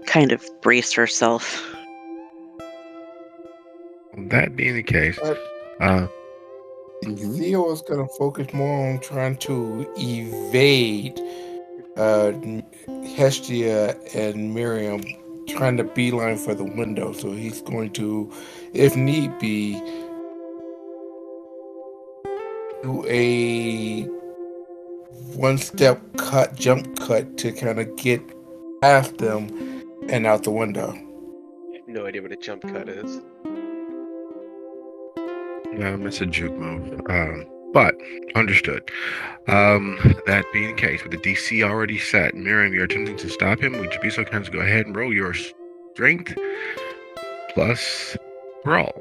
kind of brace herself. That being the case, Theo is going to focus more on trying to evade Hestia and Miriam trying to beeline for the window. So he's going to, if need be, do a one-step jump cut to kind of get past them and out the window. No idea what a jump cut is. it's a juke move. But understood. That being the case, with the DC already set, Miriam, you're attempting to stop him. Would you be so kind to go ahead and roll your strength plus brawl?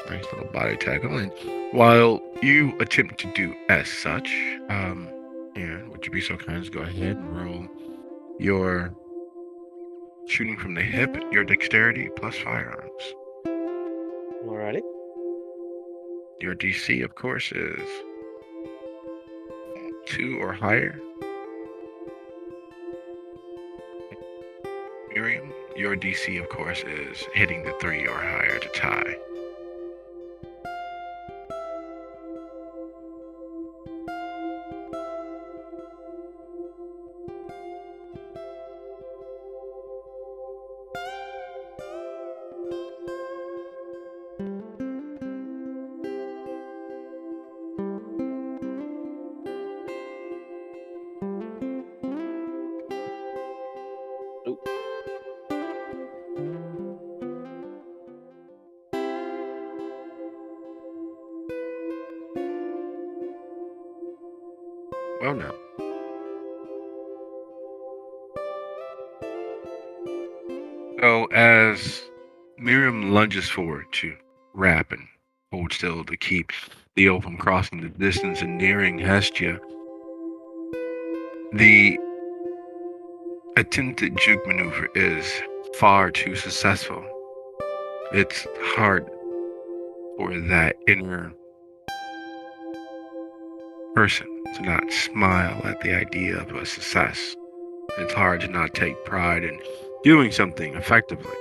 Nice little body tackle. And while you attempt to do as such, Aaron, would you be so kind as to go ahead and roll your shooting from the hip, your dexterity plus firearms? Alrighty. Your DC, of course, is 2 or higher. Miriam, your DC, of course, is hitting the 3 or higher to tie. Well, no. So, as Miriam lunges forward to wrap and hold still to keep Theo from crossing the distance and nearing Hestia, the attempted juke maneuver is far too successful. It's hard for that inner person to not smile at the idea of a success. It's hard to not take pride in doing something effectively.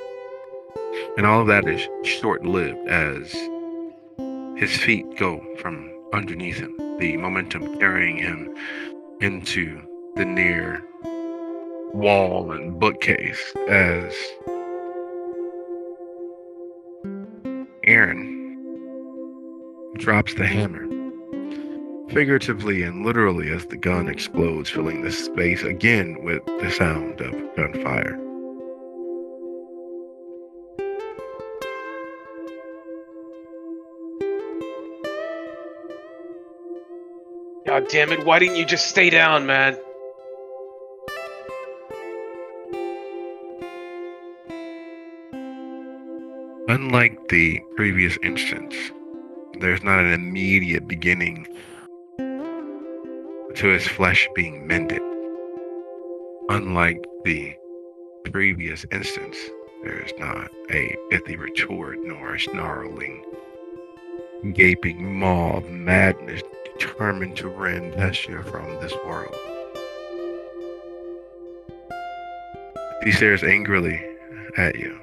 And all of that is short-lived as his feet go from underneath him, the momentum carrying him into the near wall and bookcase as Aaron drops the hammer, figuratively and literally, as the gun explodes, filling the space again with the sound of gunfire. God damn it, why didn't you just stay down, man? Unlike the previous instance, there's not an immediate beginning to his flesh being mended. Unlike the previous instance, there is not a pithy retort nor a snarling, gaping maw of madness determined to rend Hestia from this world. He stares angrily at you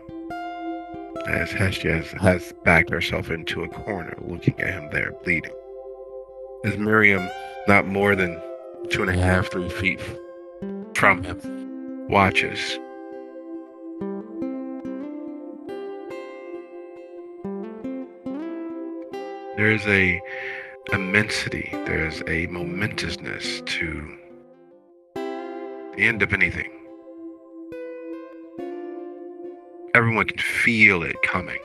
as Hestia has backed herself into a corner, looking at him there, bleeding. As Miriam, not more than 2.5, 3 feet from him, watches. There is a immensity, there's a momentousness to the end of anything. Everyone can feel it coming.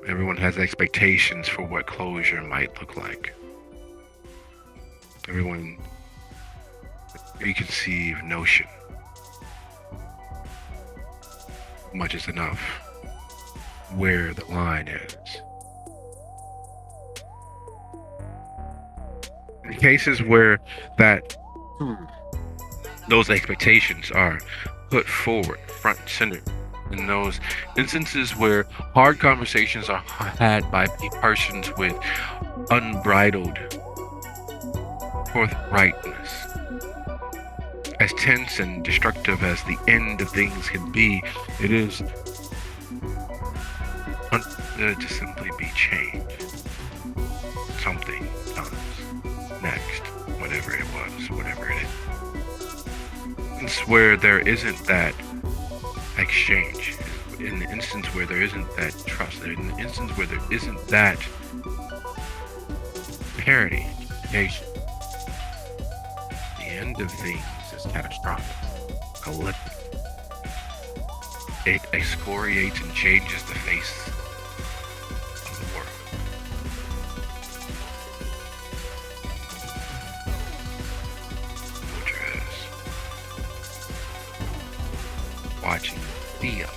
Everyone has expectations for what closure might look like. Everyone, preconceived notion. Much is enough. Where the line is. In cases where those expectations are put forward, front and center, in those instances where hard conversations are had by persons with unbridled forthrightness, as tense and destructive as the end of things can be, it is understood to simply be changed. Something comes next, whatever it was, whatever it is. It's where there isn't that exchange, in the instance where there isn't that trust, in the instance where there isn't that parity, communication, the end of things is catastrophic, collective. It excoriates and changes the face of the world. Watching Theo,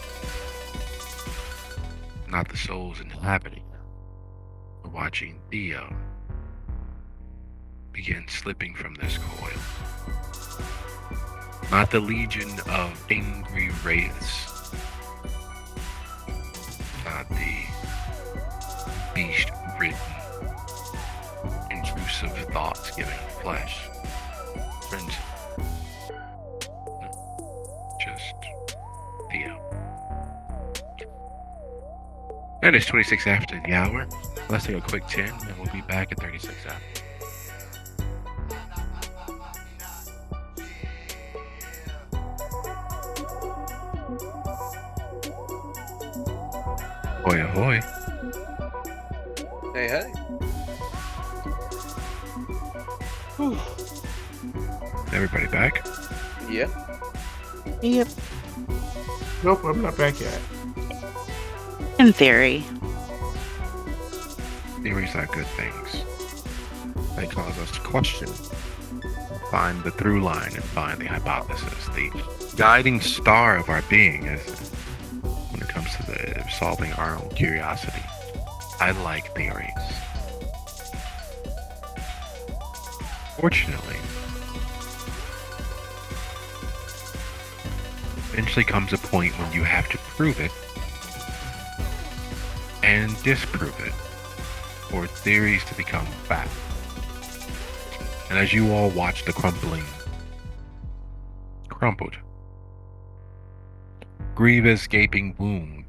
not the souls inhabiting, but watching Theo begin slipping from this coil. Not the legion of angry wraiths, not the beast-ridden, intrusive of thoughts giving flesh. Friends. Just Theo. And it's 26 after the hour. Let's take a quick 10 and we'll be back at 36 after. Ahoy, ahoy. Hey, hey. Whew. Everybody back? Yeah. Yep. Nope, I'm not back yet. In theory. Theories are good things. They cause us to question, find the through line, and find the hypothesis, the guiding star of our being is when it comes to the solving our own curiosity. I like theories. Fortunately, eventually comes a point when you have to prove it and disprove it for theories to become fact. And as you all watch the crumpled, grievous gaping wound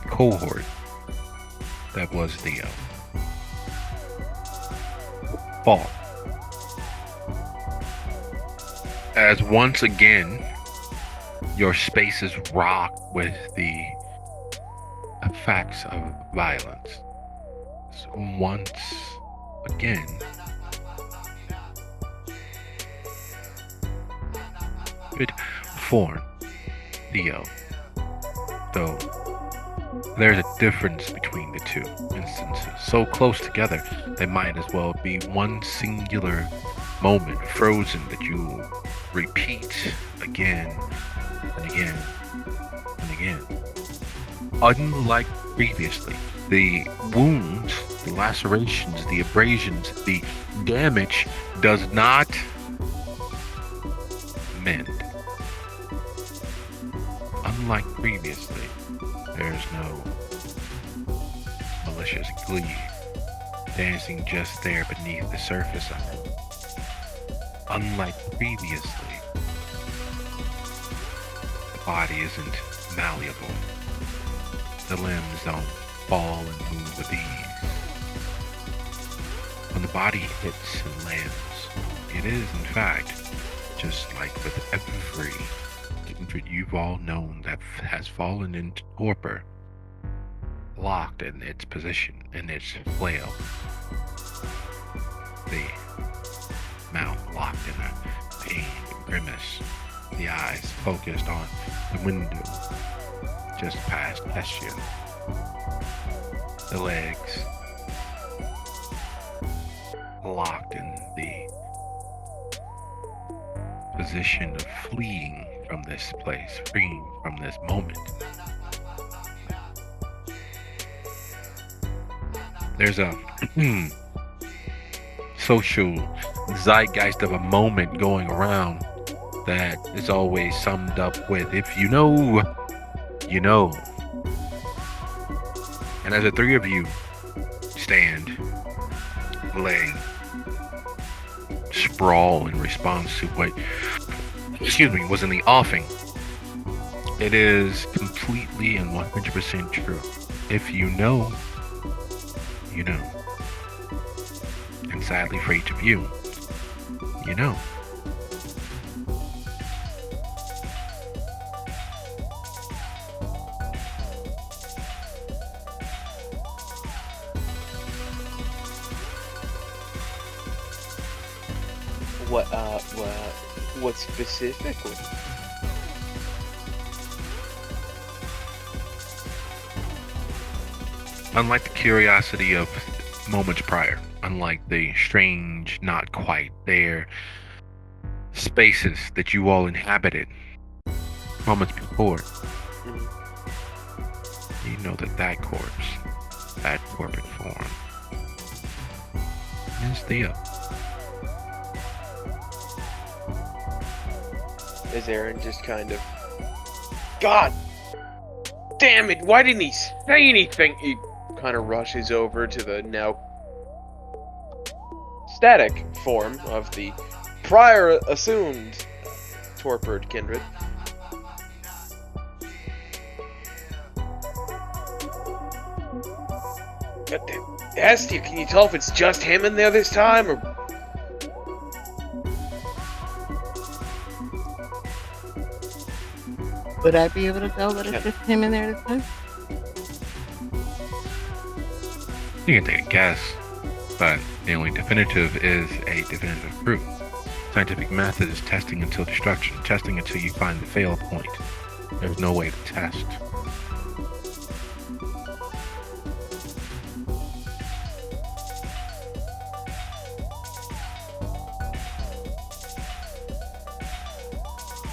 cohort that was Theo fall, as once again your spaces rock with the effects of violence. So once again, good form, Theo, though there's a difference between the two instances. So close together, they might as well be one singular moment, frozen, that you repeat again and again and again. Unlike previously, the wounds, the lacerations, the abrasions, the damage does not mend. Unlike previously, there's no malicious glee dancing just there beneath the surface of it. Unlike previously, the body isn't malleable. The limbs don't fall and move with ease. When the body hits and lands, it is in fact just like with every kindred you've all known that has fallen into torpor, locked in its position, in its flail. The mouth locked in a pain grimace, the eyes focused on the window just past Hestia, the legs locked in the position of fleeing from this place, freeing from this moment. There's a social zeitgeist of a moment going around that is always summed up with, if you know, you know. And as the three of you stand, lay, sprawl in response to what, was in the offing, it is completely and 100% true. If you know, you know. And sadly for each of you, you know. What specifically? Unlike the curiosity of moments prior, unlike the strange, not quite there spaces that you all inhabited moments before, you know that corpse, that corporate form, is Theo. Is Aaron just kind of, God Damn it! Why didn't he say anything? He kind of rushes over to the now static form of the prior assumed torpid kindred. Hestia, can you tell if it's just him in there this time, or Would I be able to tell that it's just him in there this time? You can take a guess, but the only definitive is a definitive proof. Scientific method is testing until destruction, testing until you find the fail point. There's no way to test.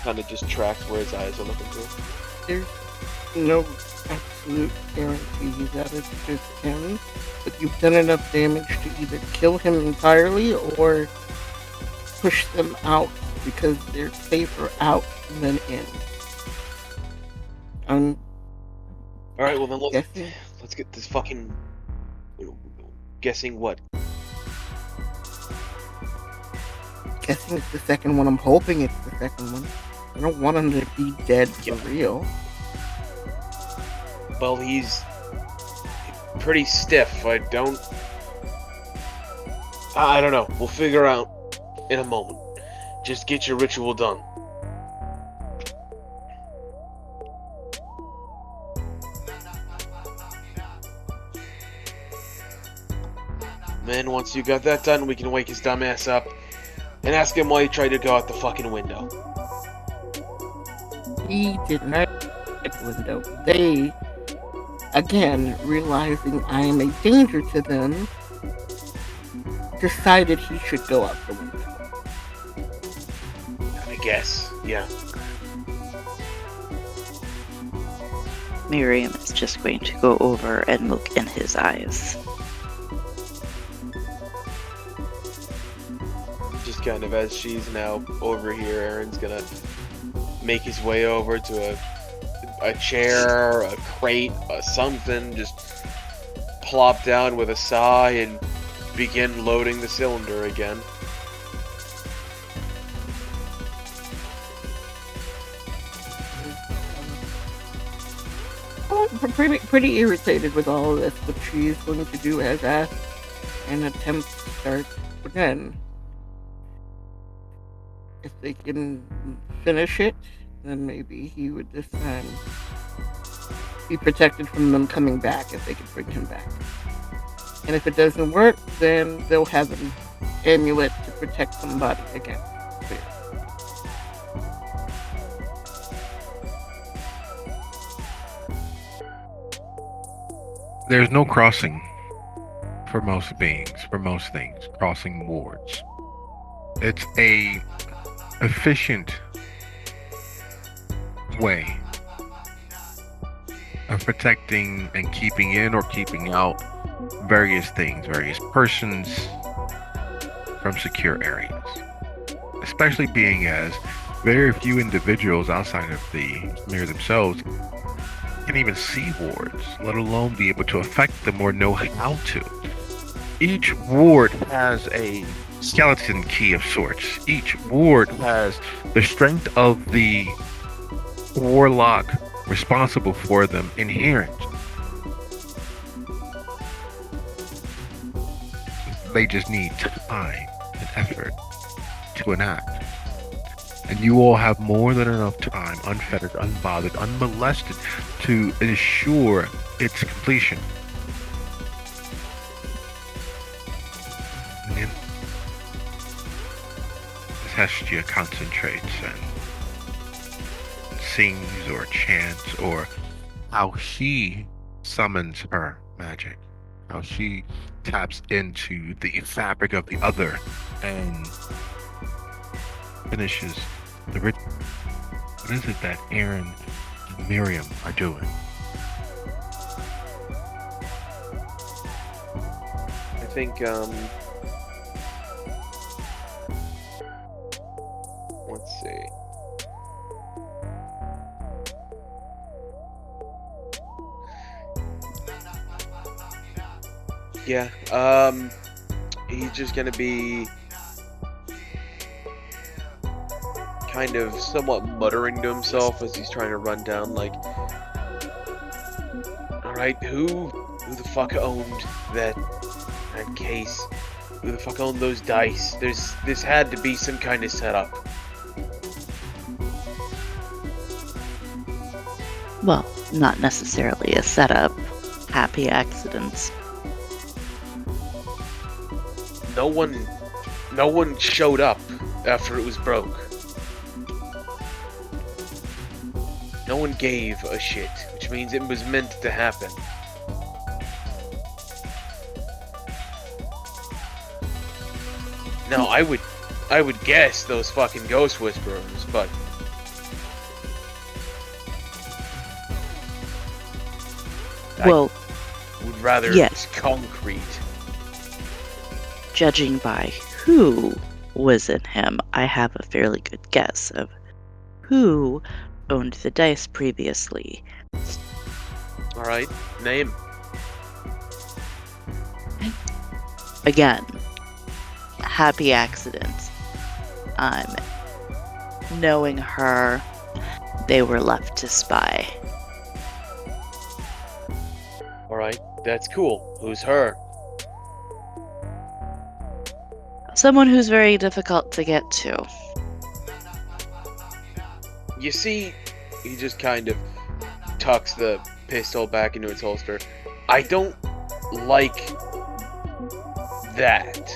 Kind of just tracks where his eyes are looking to. There's no absolute guarantee that it's just him, but you've done enough damage to either kill him entirely or push them out because they're safer out than in. I'm all right? Well, then guessing. let's get this fucking guessing what? Guessing it's the second one. I'm hoping it's the second one. I don't want him to be dead for real. Well, he's pretty stiff. I don't know. We'll figure out in a moment. Just get your ritual done. Then once you got that done, we can wake his dumb ass up and ask him why he tried to go out the fucking window. He did not get the window. They, again, realizing I am a danger to them, decided he should go out the window. I guess, yeah. Miriam is just going to go over and look in his eyes. Just kind of as she's now over here, Aaron's gonna make his way over to a chair, a crate, something, just plop down with a sigh and begin loading the cylinder again. I'm pretty irritated with all of this, but she's going to do as asked and attempt to start again. If they can finish it, then maybe he would this time be protected from them coming back if they could bring him back. And if it doesn't work, then they'll have an amulet to protect somebody again. There's no crossing for most beings, for most things, crossing wards. It's a efficient way of protecting and keeping in or keeping out various things, various persons from secure areas. Especially being as very few individuals outside of the mirror themselves can even see wards, let alone be able to affect them or know how to. Each ward has a skeleton key of sorts. Each ward has the strength of the warlock responsible for them inherent. They just need time and effort to enact. And you all have more than enough time, unfettered, unbothered, unmolested, to ensure its completion. And then Hestia concentrates and sings or chants, or how she summons her magic, how she taps into the fabric of the other and finishes the ritual. What is it that Aaron and Miriam are doing? I think, let's see. Yeah. He's just gonna be kind of somewhat muttering to himself as he's trying to run down, like, alright, who the fuck owned that case? Who the fuck owned those dice? This had to be some kind of setup. Well, not necessarily a setup. Happy accidents. No one showed up after it was broke. No one gave a shit, which means it was meant to happen. Now, I would guess those fucking ghost whisperers, but Well, would rather yes. concrete. Judging by who was in him, I have a fairly good guess of who owned the dice previously. Alright, name. Again, happy accident. Knowing her, they were left to spy. Alright, that's cool. Who's her? Someone who's very difficult to get to. You see, he just kind of tucks the pistol back into its holster. I don't like that.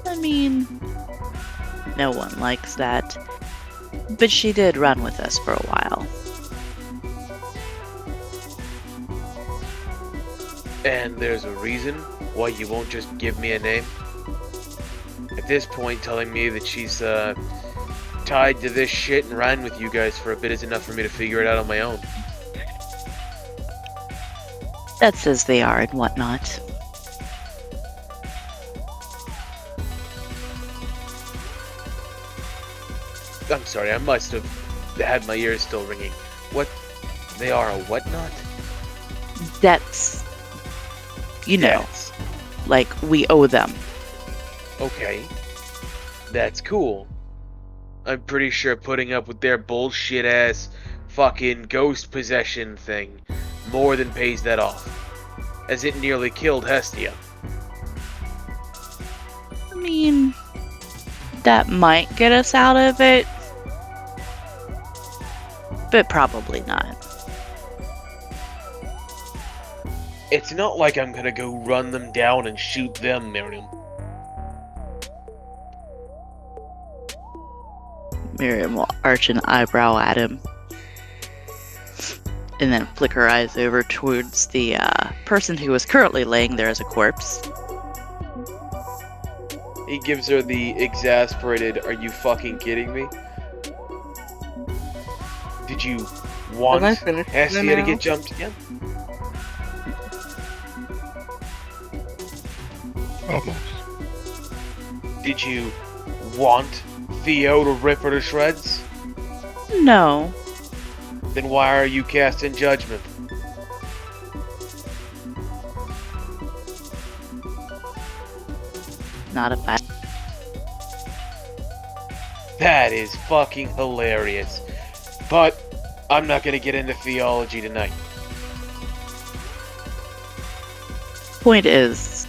I mean, no one likes that. But she did run with us for a while. And there's a reason why you won't just give me a name? At this point, telling me that she's tied to this shit and riding with you guys for a bit is enough for me to figure it out on my own. That's as they are and whatnot. I'm sorry, I must have had my ears still ringing. What? They are a whatnot? That's, you know, Yes. like we owe them. Okay. That's cool. I'm pretty sure putting up with their bullshit ass fucking ghost possession thing more than pays that off. As it nearly killed Hestia. I mean, that might get us out of it, but probably not. It's not like I'm gonna go run them down and shoot them, Miriam. Miriam will arch an eyebrow at him and then flick her eyes over towards the person who is currently laying there as a corpse. He gives her the exasperated, are you fucking kidding me? Did you want Have I finished Hestia to now? get jumped again? Almost. Did you want Theo to rip her to shreds? No. Then why are you casting judgment? Not a bad. That is fucking hilarious. But I'm not gonna get into theology tonight. Point is,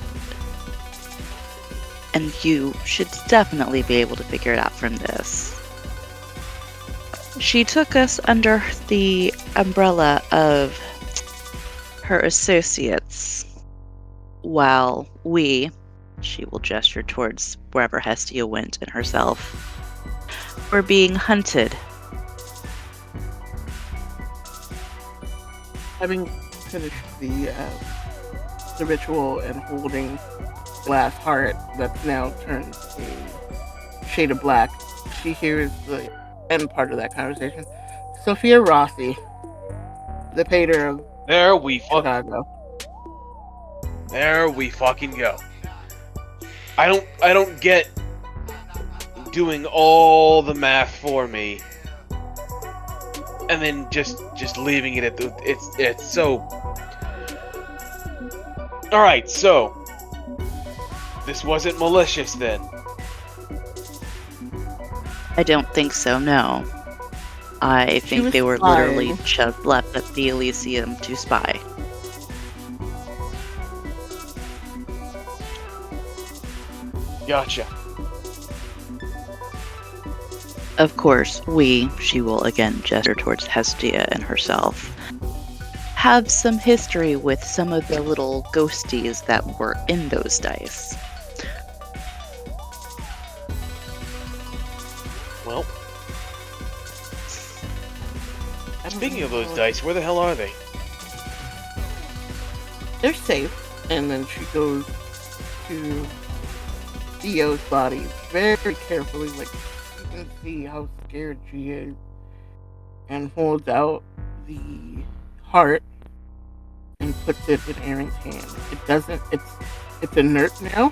and you should definitely be able to figure it out from this. She took us under the umbrella of her associates, while she will gesture towards wherever Hestia went and herself, were being hunted. Having finished the ritual and holding glass heart that's now turned a shade of black, she hears the end part of that conversation. Sophia Rossi, the pater of There we Chicago. There we fucking go. I don't get doing all the math for me and then just leaving it at the it's so. All right, so this wasn't malicious then. I don't think so, no. I She think was they were literally spying. left at the Elysium to spy. Gotcha. Of course, she will again gesture towards Hestia and herself, have some history with some of the little ghosties that were in those dice. Well, I don't speaking of know. those dice, where the hell are they? They're safe. And then she goes to Theo's body very carefully, like you can see how scared she is, and holds out the heart and puts it in Aaron's hand. It doesn't. It's inert now.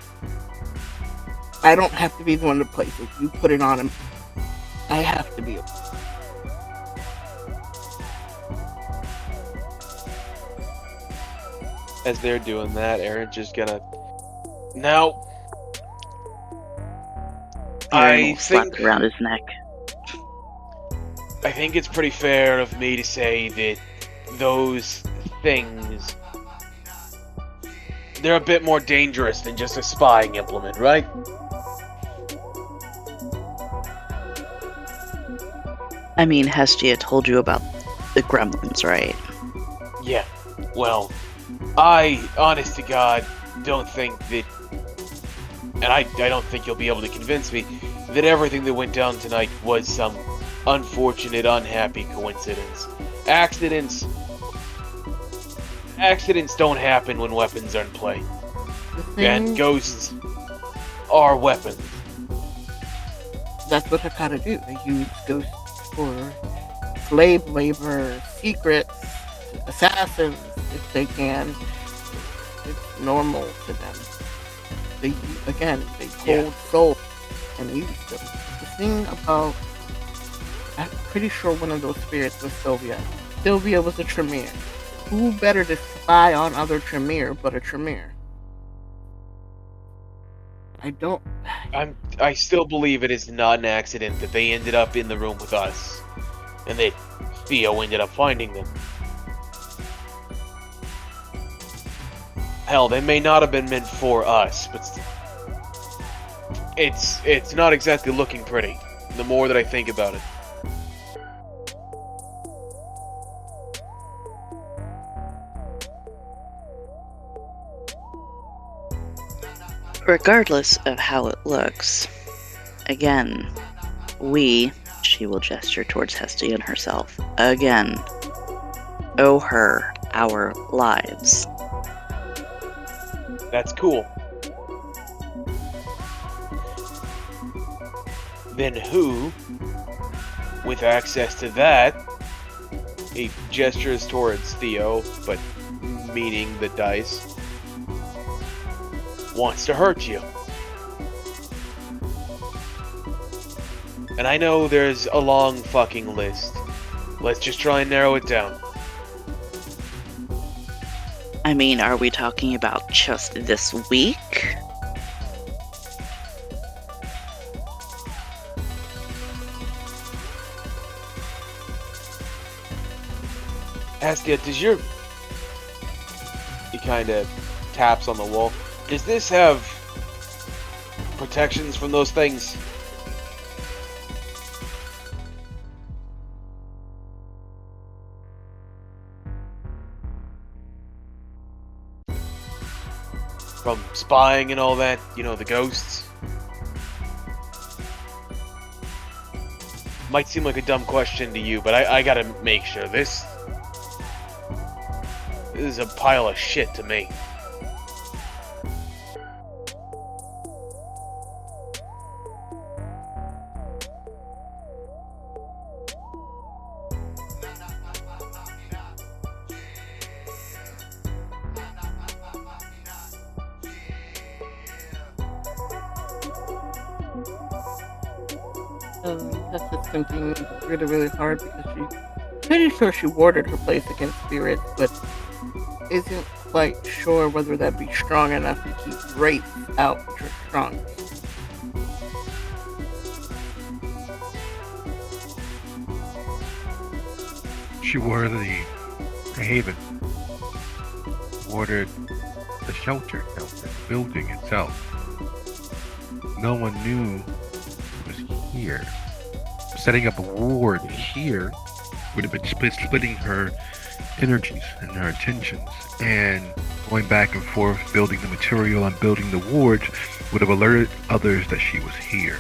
I don't have to be the one to place it. You put it on him. I have to be. As they're doing that, Aaron's just gonna. Now, Aaron I will slap think it around his neck. it's pretty fair of me to say that those things, they're a bit more dangerous than just a spying implement, right? I mean, Hestia told you about the gremlins, right? Yeah. Well, I, honest to God, don't think that, and I don't think you'll be able to convince me that everything that went down tonight was some unfortunate, unhappy coincidence. Accidents don't happen when weapons are in play. And ghosts are weapons. That's what Hakata do. They use ghosts for slave labor, secrets, assassins, if they can. It's normal to them. They hold souls and use them. The thing about, I'm pretty sure one of those spirits was Sylvia. Sylvia was a Tremere. Who better to spy on other Tremere but a Tremere? I still believe it is not an accident that they ended up in the room with us, and that Theo ended up finding them. Hell, they may not have been meant for us, but it's not exactly looking pretty. The more that I think about it. Regardless of how it looks, again, she will gesture towards Hestia and herself, again, owe her our lives. That's cool. Then who, with access to that, he gestures towards Theo, but meaning the dice, wants to hurt you? And I know there's a long fucking list. Let's just try and narrow it down. I mean, are we talking about just this week? Astia, does your... He kind of taps on the wall. Does this have protections from those things? From spying and all that, you know, the ghosts? Might seem like a dumb question to you, but I gotta make sure. This is a pile of shit to me. That's just thinking really, really hard because pretty sure she warded her place against spirits, but isn't quite sure whether that'd be strong enough to keep wraiths out, which are strong. She wore the haven, ordered the shelter, the building itself. No one knew it was here. Setting up a ward here would have been splitting her energies and her attentions, and going back and forth, building the material and building the wards would have alerted others that she was here.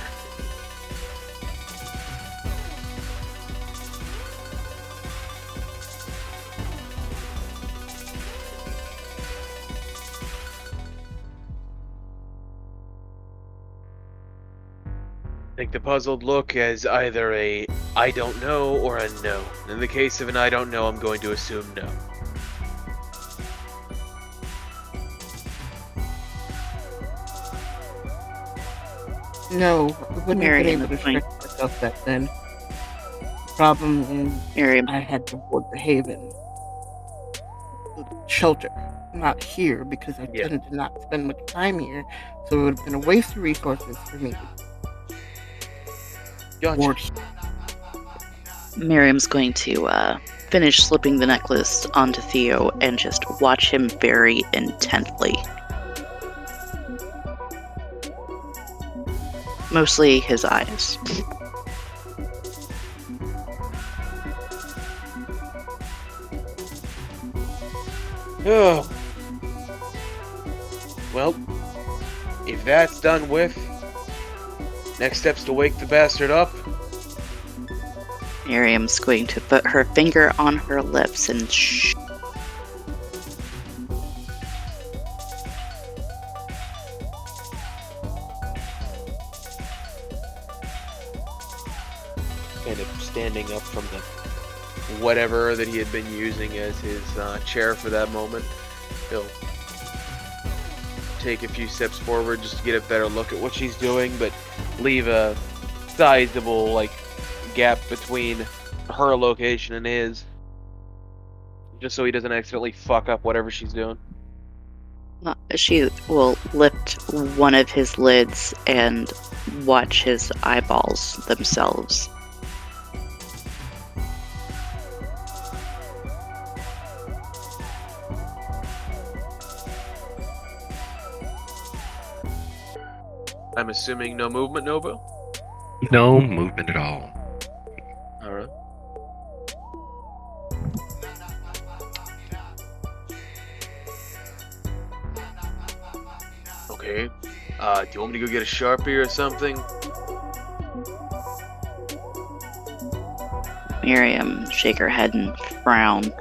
I think the puzzled look as either a I don't know or a no. In the case of an I don't know, I'm going to assume no. No, I wouldn't have been able to Miriam, stretch myself back then. Problem is, Miriam, I had to ward the haven, the shelter, not here because I Yeah. tended to not spend much time here, so it would have been a waste of resources for me to Gotcha. ward. Miriam's going to finish slipping the necklace onto Theo and just watch him very intently. Mostly his eyes. Oh. Well, if that's done with, next step's to wake the bastard up. Miriam's going to put her finger on her lips and Kind of standing up from the whatever that he had been using as his chair for that moment. He'll take a few steps forward just to get a better look at what she's doing, but leave a sizable gap between her location and his, just so he doesn't accidentally fuck up whatever she's doing. she will lift one of his lids and watch his eyeballs themselves. I'm assuming no movement, Nobu? No movement at all. Alright. Okay. Do you want me to go get a Sharpie or something? Miriam shake her head and frown.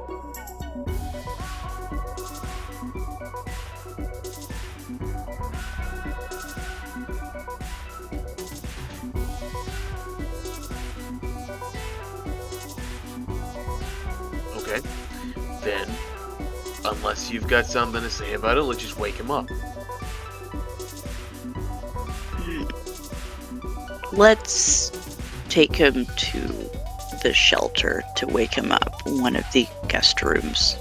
Okay. Then, unless you've got something to say about it, let's just wake him up. Let's take him to the shelter to wake him up, one of the guest rooms.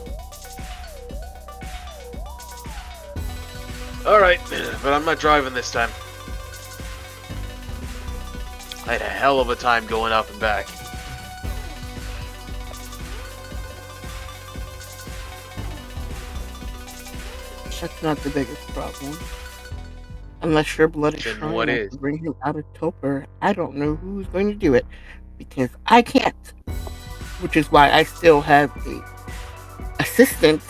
Alright, but I'm not driving this time. I had a hell of a time going up and back. That's not the biggest problem. Unless your blood is Then strong what enough is? to bring him out of torpor, I don't know who's going to do it. Because I can't. Which is why I still have a assistant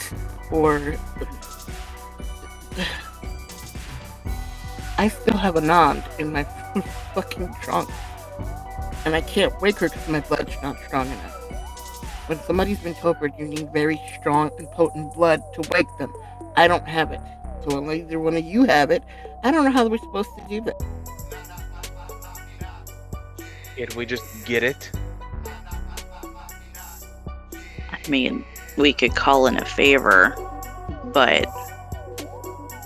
or I still have a Nand in my fucking trunk. And I can't wake her because my blood's not strong enough. When somebody's been torpored, you need very strong and potent blood to wake them. I don't have it. So unless either one of you have it, I don't know how we're supposed to do that. Can't we just get it? I mean, we could call in a favor, but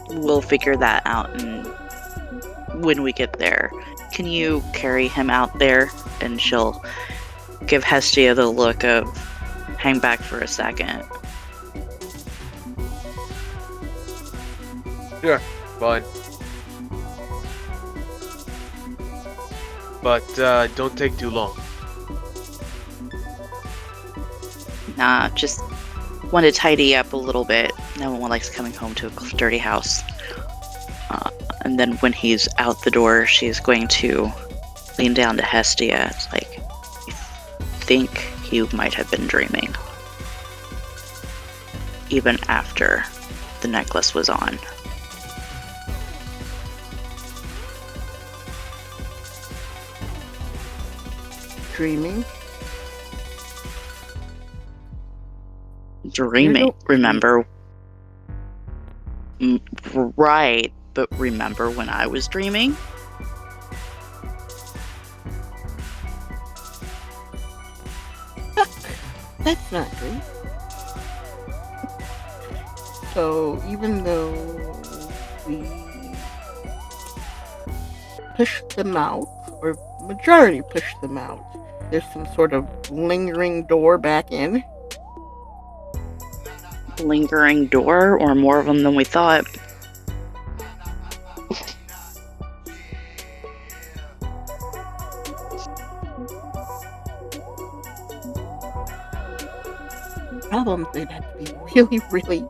we'll figure that out when we get there. Can you carry him out there? And she'll give Hestia the look of, hang back for a second. Sure, fine. But don't take too long. Nah, just want to tidy up a little bit. No one likes coming home to a dirty house. And then when he's out the door, she's going to lean down to Hestia. It's like, I think you might have been dreaming. Even after the necklace was on. Dreaming? Dreaming, remember? Right, but remember when I was dreaming? That's not good. So even though we pushed them out, or majority pushed them out, there's some sort of lingering door back in. Lingering door, or more of them than we thought. Problems, they'd have to be really, really,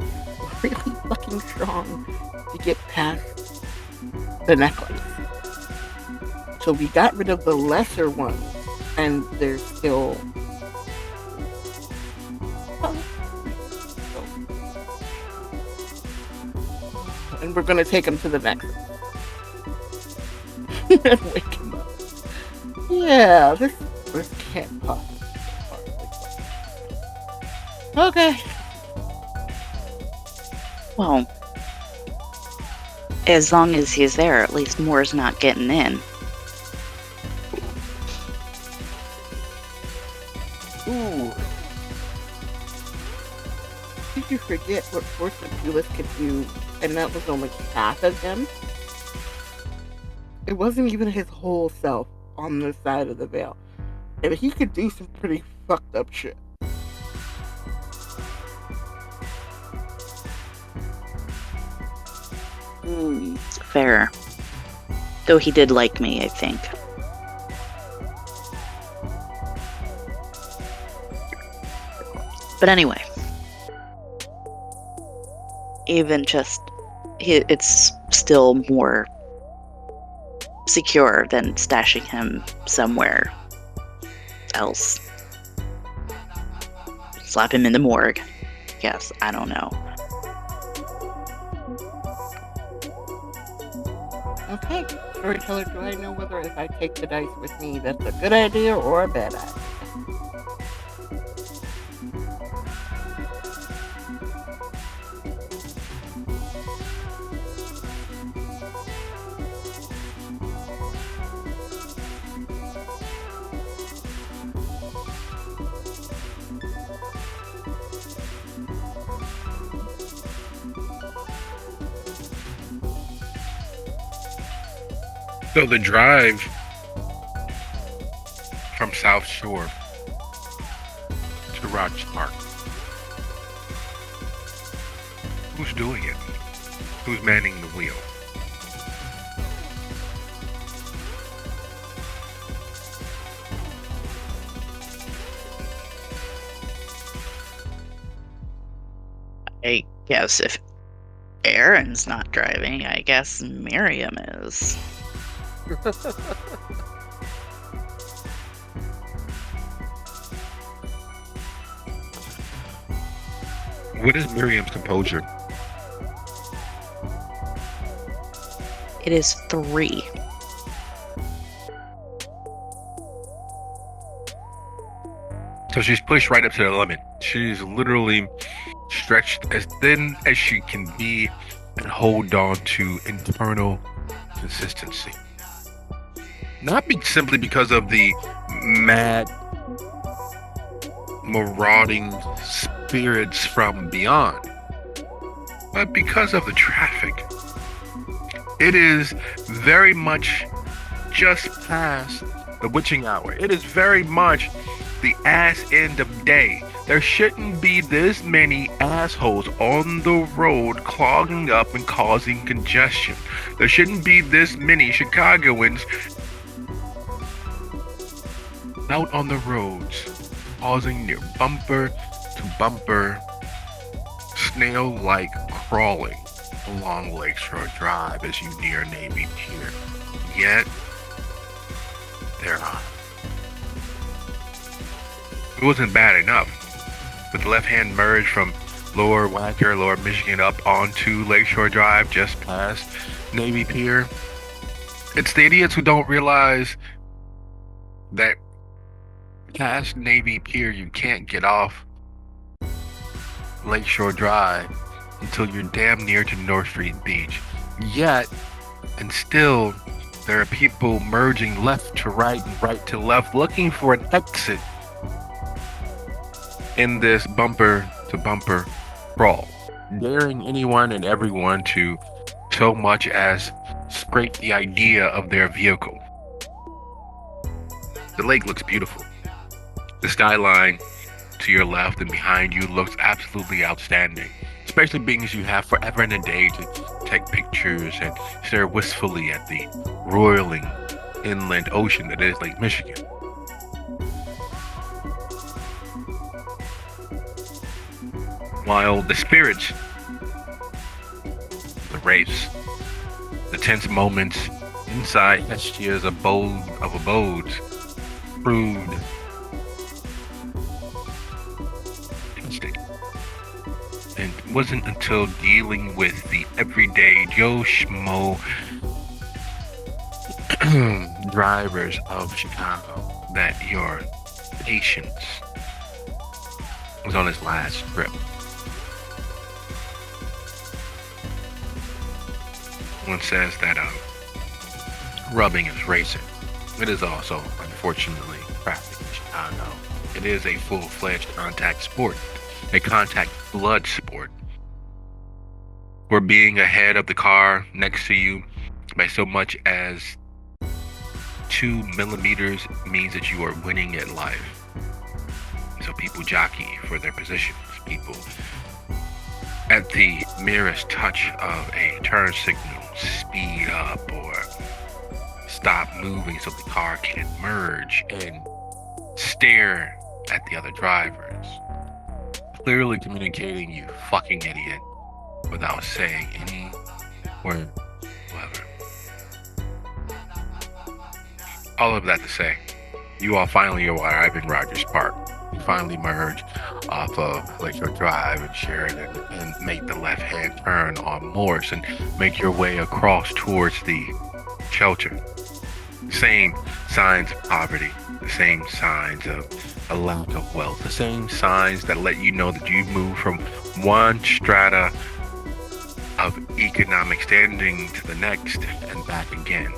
really fucking strong to get past the necklace. So we got rid of the lesser ones, and they're still. And we're gonna take him to the next and wake him up. Yeah, this can't possibly. Okay. Well, as long as he's there, at least Moore's not getting in. Ooh. Did you forget what Force Apulus could do, and that was only half of him? It wasn't even his whole self on the side of the veil. And he could do some pretty fucked up shit. Fair. Though he did like me, I think. But anyway. Even just... it's still more secure than stashing him somewhere else. Slap him in the morgue. Yes, I don't know. Okay, storyteller, do I know whether if I take the dice with me, that's a good idea or a bad idea? So the drive from South Shore to Rogers Park, who's doing it? Who's manning the wheel? I guess if Aaron's not driving, I guess Miriam is. What is Miriam's composure? It is 3. So she's pushed right up to the limit. She's literally stretched as thin as she can be and hold on to internal consistency. Not simply because of the mad, marauding spirits from beyond, but because of the traffic. It is very much just past the witching hour. It is very much the ass end of day. There shouldn't be this many assholes on the road clogging up and causing congestion. There shouldn't be this many Chicagoans out on the roads, causing near bumper to bumper, snail-like crawling along Lakeshore Drive as you near Navy Pier. Yet, there are. It wasn't bad enough. With the left-hand merge from Lower Wacker, Lower Michigan up onto Lakeshore Drive just past Navy Pier. It's the idiots who don't realize that past Navy Pier you can't get off Lakeshore Drive until you're damn near to North Street Beach. Yet, and still, there are people merging left to right and right to left looking for an exit in this bumper to bumper crawl, daring anyone and everyone to so much as scrape the idea of their vehicle. The lake looks beautiful. The skyline to your left and behind you looks absolutely outstanding, especially being as you have forever and a day to take pictures and stare wistfully at the roiling inland ocean that is Lake Michigan. While the spirits, the wraiths, the tense moments inside Hestia's abode of abodes, crude, and it wasn't until dealing with the everyday Joe Schmo drivers of Chicago that your patience was on its last grip. One says that rubbing is racing. It is also, unfortunately, traffic in Chicago. It is a full-fledged contact sport, a contact blood sport, where being ahead of the car next to you by so much as 2 millimeters means that you are winning at life. So people jockey for their positions. People, at the merest touch of a turn signal, speed up or stop moving so the car can merge and stare at the other drivers, clearly communicating you fucking idiot without saying any word whatsoever. All of that to say, you all finally arrive in Rogers Park. You finally merge off of Lakeshore Drive and Sheridan and make the left-hand turn on Morse and make your way across towards the shelter. Same signs of poverty, the same signs of a lack of wealth, the same signs that let you know that you've moved from one strata of economic standing to the next and back again.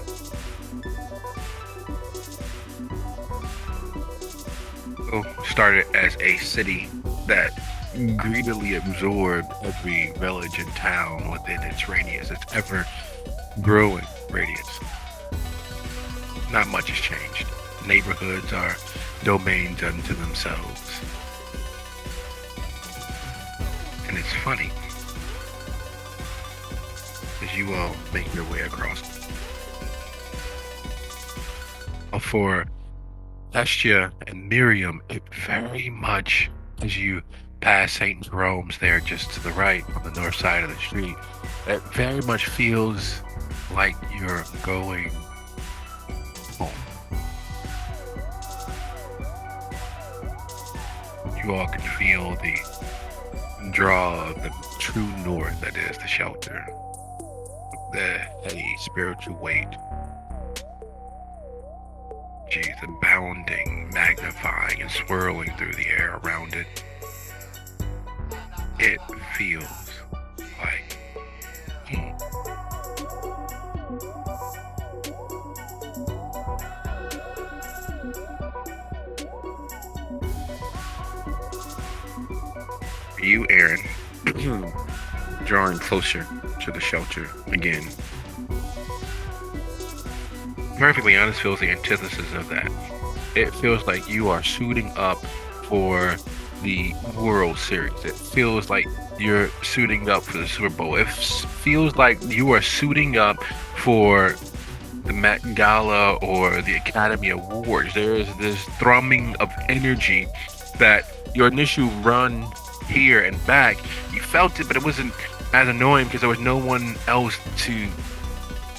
Started as a city that greedily absorbed every village and town within its radius, its ever growing radius. Not much has changed. Neighborhoods are domains unto themselves. And it's funny, as you all make your way across. For Hestia and Miriam, it very much, as you pass St. Jerome's there just to the right on the north side of the street, it very much feels like you're going home. You all can feel the draw of the true north that is the shelter, the heady spiritual weight. Geez, abounding, magnifying, and swirling through the air around it. It feels like home. For you, Aaron, drawing closer to the shelter again. Perfectly honest, feels the antithesis of that. it feels like you are suiting up for the World Series. It feels like you're suiting up for the Super Bowl. It feels like you are suiting up for the Met Gala or the Academy Awards. There is this thrumming of energy that your initial run here and back, you felt it, but it wasn't as annoying because there was no one else to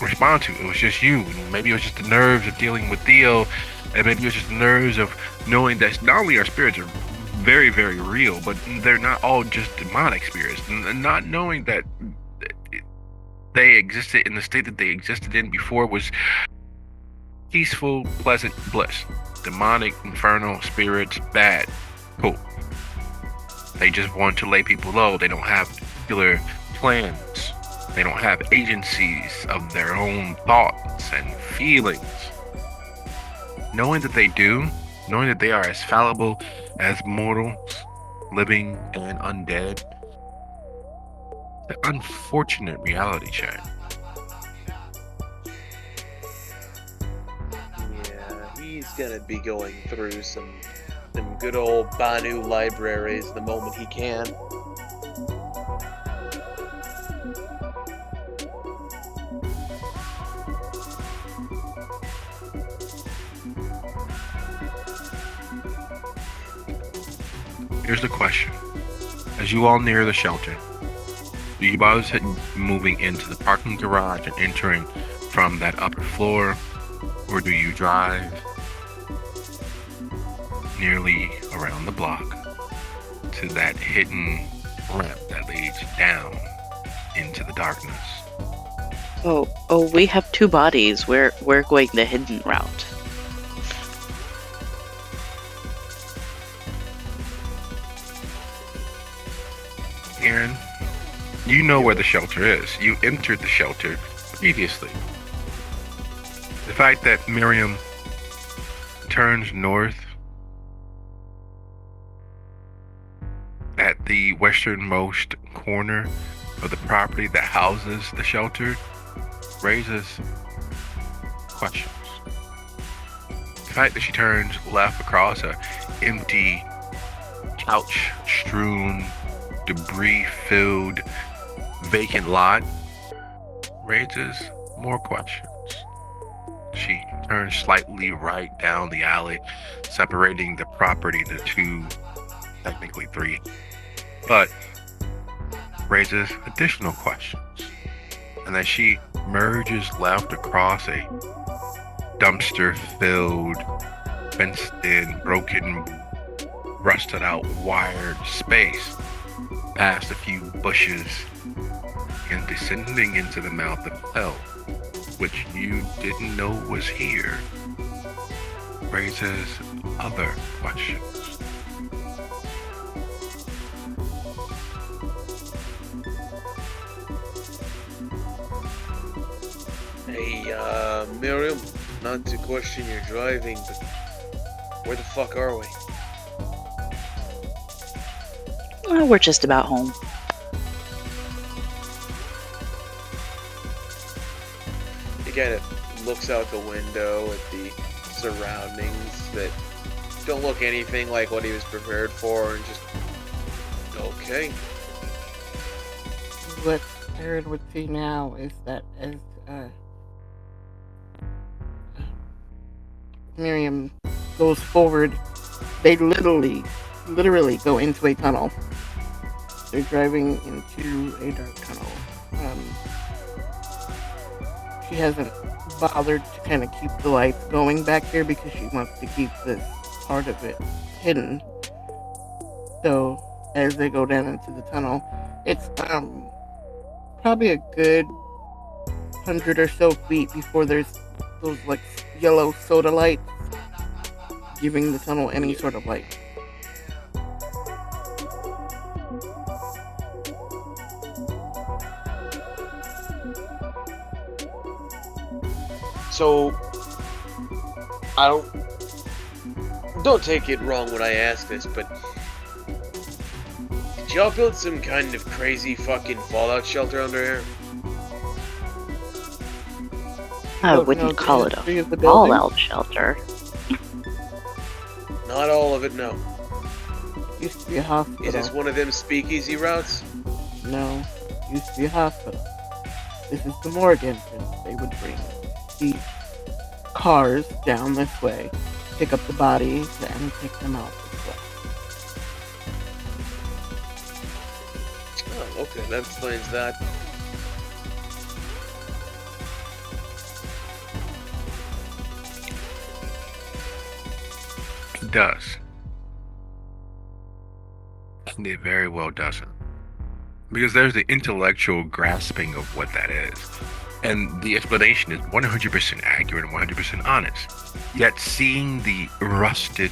respond to. It was just you. Maybe it was just the nerves of dealing with Theo, and maybe it was just the nerves of knowing that not only our spirits are very, very real, but they're not all just demonic spirits. And not knowing that they existed in the state that they existed in before was peaceful, pleasant bliss. Demonic, infernal spirits, bad, cool. They just want to lay people low. They don't have particular plans. They don't have agencies of their own thoughts and feelings. Knowing that they do, knowing that they are as fallible as mortals, living and undead, the unfortunate reality check. Yeah, he's gonna be going through some good old Banu libraries the moment he can. Here's the question. As you all near the shelter, do you both moving into the parking garage and entering from that upper floor, or do you drive nearly around the block to that hidden ramp that leads down into the darkness? Oh, we have two bodies. We're going the hidden route. Aaron, you know where the shelter is. You entered the shelter previously. The fact that Miriam turns north at the westernmost corner of the property that houses the shelter raises questions. The fact that she turns left across a empty, couch-strewn, debris-filled, vacant lot raises more questions. She turns slightly right down the alley, separating the property into two, technically three, but raises additional questions. And as she merges left across a dumpster-filled, fenced-in, broken, rusted-out, wired space, past a few bushes, and descending into the mouth of hell, which you didn't know was here, raises other questions. Hey, Miriam, not to question your driving, but where the fuck are we? We're just about home. He kind of looks out the window at the surroundings that don't look anything like what he was prepared for, and just, okay. What Aaron would see now is that as Miriam goes forward, they literally go into a tunnel. They're driving into a dark tunnel. She hasn't bothered to kind of keep the lights going back here because she wants to keep this part of it hidden. So as they go down into the tunnel, it's probably a good 100 or so feet before there's those like yellow soda lights giving the tunnel any sort of light. So, don't take it wrong when I ask this, but did y'all build some kind of crazy fucking fallout shelter under here? I wouldn't call it a fallout shelter. Not all of it, no. Used to be a hospital. Is this one of them speakeasy routes? No, used to be a hospital. This is the morgue entrance. They would bring the cars down this way, pick up the bodies, and take them out this way. Oh, okay, that explains that. It does. And it very well doesn't. Because there's the intellectual grasping of what that is. And the explanation is 100% accurate and 100% honest. Yet seeing the rusted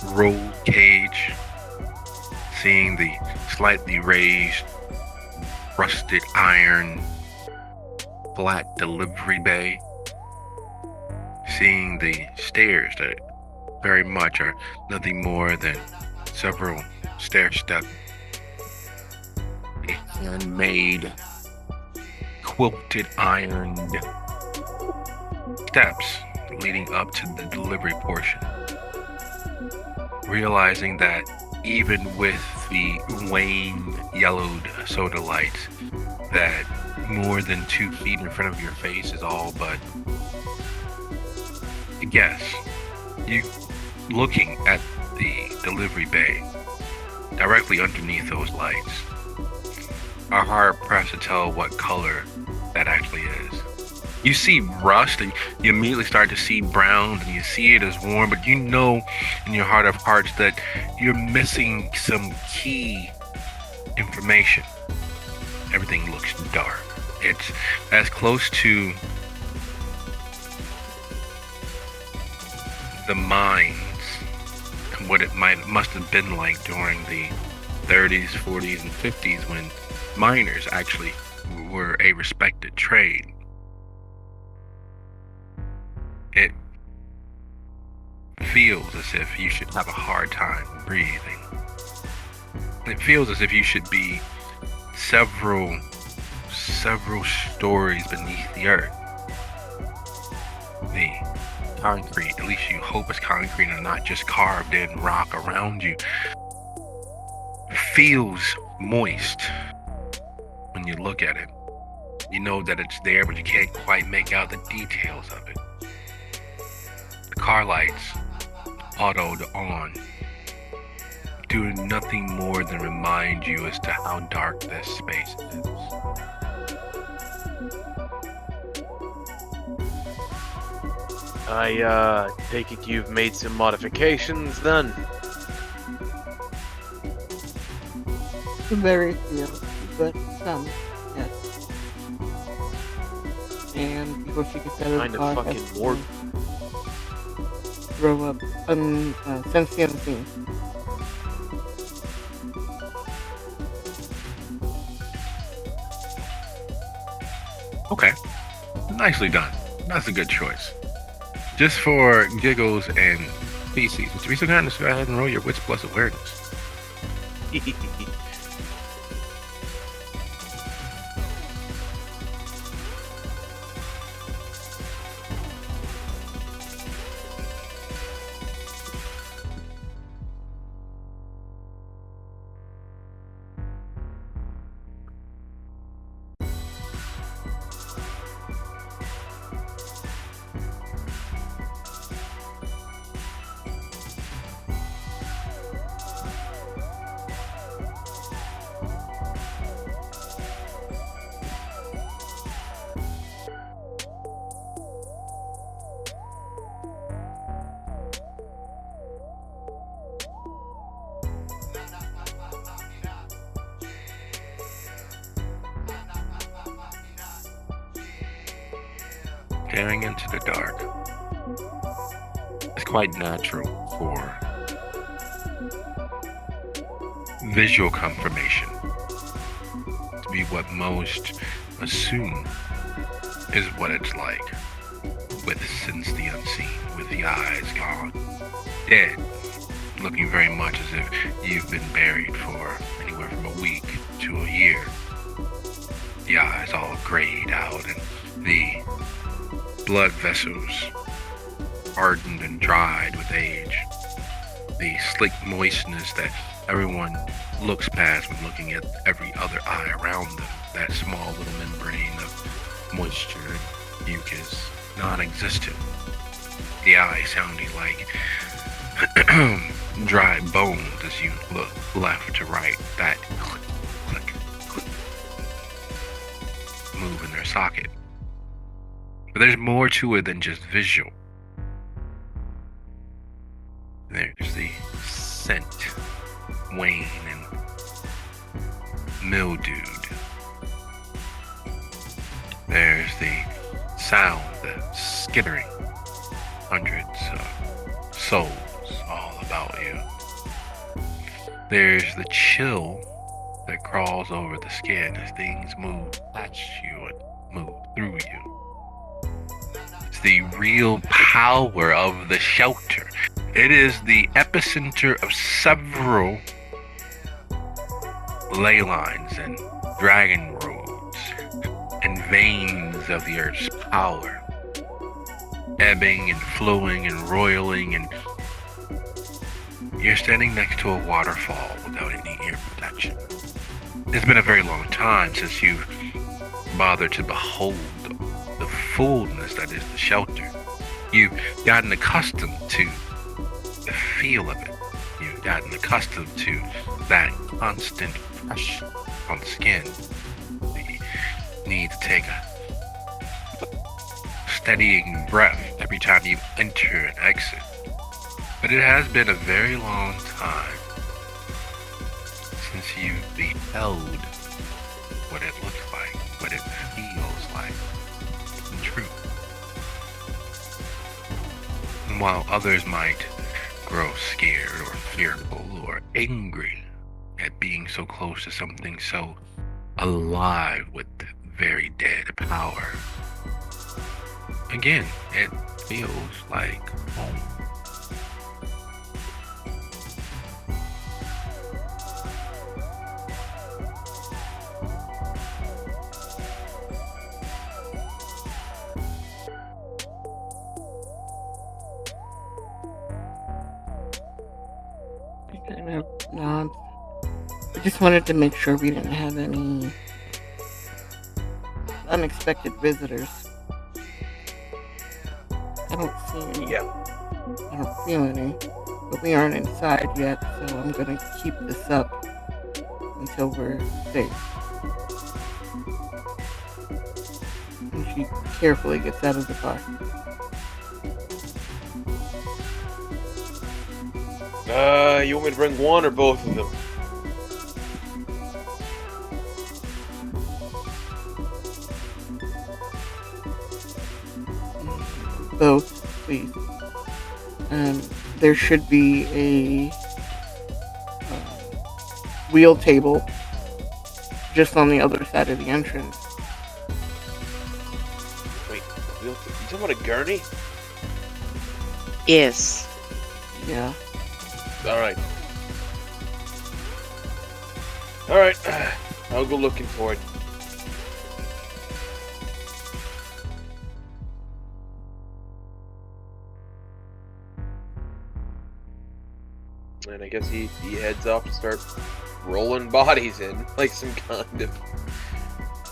roll cage, seeing the slightly raised, rusted iron flat delivery bay, seeing the stairs that very much are nothing more than several stair steps, handmade, quilted ironed steps leading up to the delivery portion. Realizing that even with the wane yellowed soda lights, that more than 2 feet in front of your face is all but a guess. You looking at the delivery bay directly underneath those lights are hard pressed to tell what color that actually is. You see rust and you immediately start to see brown and you see it as warm, but you know in your heart of hearts that you're missing some key information. Everything looks dark. It's as close to the mines and what it must have been like during the 30s, 40s, and 50s when miners actually were a respected trade. It feels as if you should have a hard time breathing. It feels as if you should be several stories beneath the earth. The concrete, at least you hope it's concrete and not just carved in rock around you, feels moist when you look at it. You know that it's there, but you can't quite make out the details of it. The car lights, autoed on, do nothing more than remind you as to how dark this space is. I take it you've made some modifications then? Very few, but some, yes. And before she gets out of the Kind car, of fucking has to ward. throw up sense the unseen. Okay, nicely done. That's a good choice. Just for giggles and feces, would you be so kind to go ahead and roll your wits plus awareness? Staring into the dark is quite natural for visual confirmation to be what most assume is what it's like with sense the unseen, with the eyes gone, dead, looking very much as if you've been buried for anywhere from a week to a year. The eyes all grayed out and the blood vessels hardened and dried with age. The slick moistness that everyone looks past when looking at every other eye around them. That small little membrane of moisture and mucus, non-existent. The eye sounding like dry bones as you look left to right. That click, click, click move in their socket. But there's more to it than just visual. There's the scent, wane and mildewed. There's the sound, the skittering. Hundreds of souls all about you. There's the chill that crawls over the skin as things move past you and move through you. It's the real power of the shelter. It is the epicenter of several ley lines and dragon roads and veins of the earth's power, ebbing and flowing and roiling, and you're standing next to a waterfall without any ear protection. It's been a very long time since you've bothered to behold the fullness that is the shelter. You've gotten accustomed to the feel of it. You've gotten accustomed to that constant pressure on the skin. The need to take a steadying breath every time you enter and exit. But it has been a very long time since you've beheld what it looks like, what it feels like in truth. And while others might grow scared or fearful or angry at being so close to something so alive with very dead power, again, it feels like home. I kind of nod. I just wanted to make sure we didn't have any unexpected visitors. I don't see any. Yeah. I don't feel any. But we aren't inside yet, so I'm gonna keep this up until we're safe. And she carefully gets out of the car. You want me to bring one or both of them? Both, please. There should be a wheel table just on the other side of the entrance. Wait, you talking about a gurney? Yes. Yeah. Alright. Alright, I'll go looking for it. And I guess he heads off to start rolling bodies in, like some kind of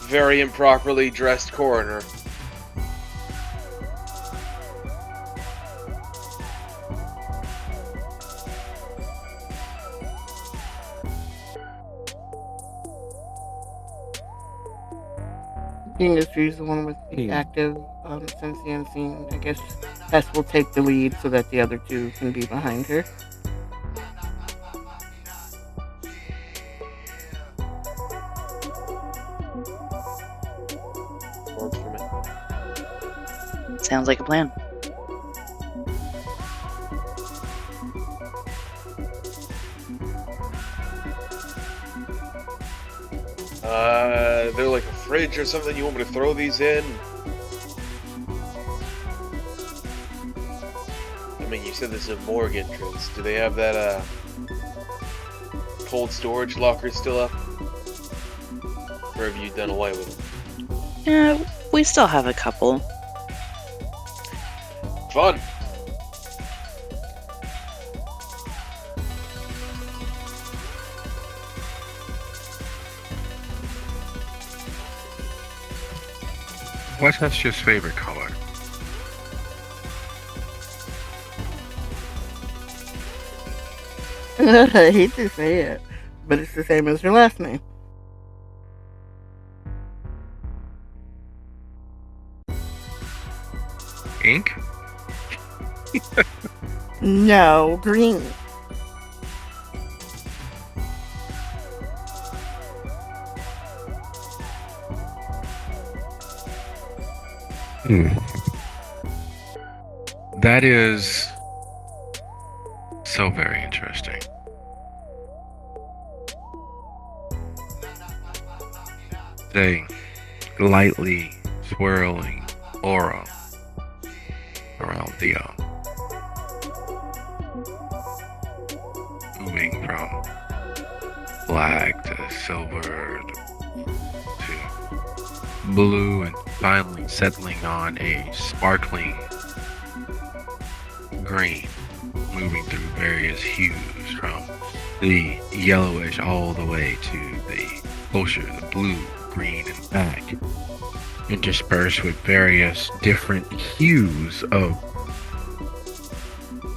very improperly dressed coroner. Being as she's the one with the active sentient scene, I guess Hess will take the lead so that the other two can be behind her. Works for me. Sounds like a plan. They're like a fridge or something. You want me to throw these in? I mean, you said this is a morgue entrance. Do they have that, cold storage locker still up? Or have you done away with them? Yeah, we still have a couple. Fun! What's Hestia's favorite color? I hate to say it, but it's the same as her last name. Ink? No, green. That is so very interesting. A lightly swirling aura around Theo, moving from black to silver to blue and finally settling on a sparkling green, moving through various hues from the yellowish all the way to the closer to the blue, green, and black, interspersed with various different hues of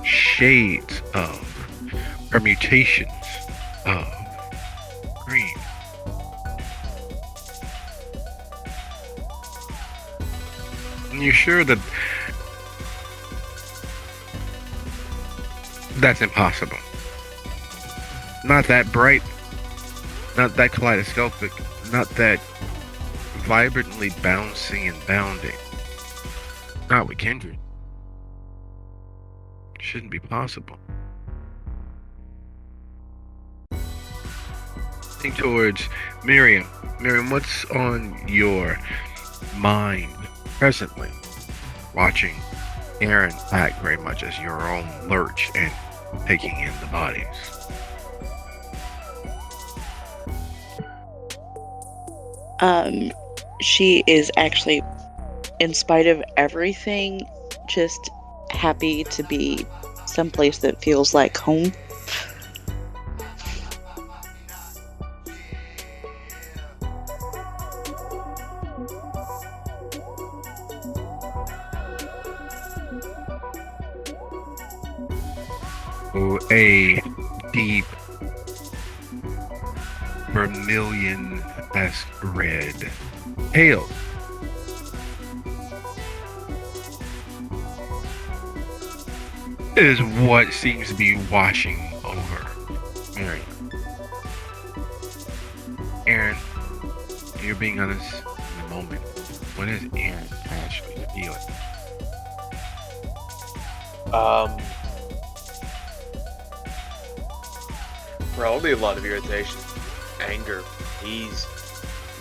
shades of permutations of green. And you're sure that that's impossible? Not that bright, not that kaleidoscopic, not that vibrantly bouncing and bounding. Not with Kindred. Shouldn't be possible. Think towards Miriam. Miriam, what's on your mind presently? Watching Aaron act very much as your own lurch and taking in the bodies. She is actually, in spite of everything, just happy to be someplace that feels like home. A deep vermilion-esque red pale is what seems to be washing over Miriam. Aaron, you're being honest in the moment. What is Aaron actually feeling? Probably a lot of irritation, anger. He's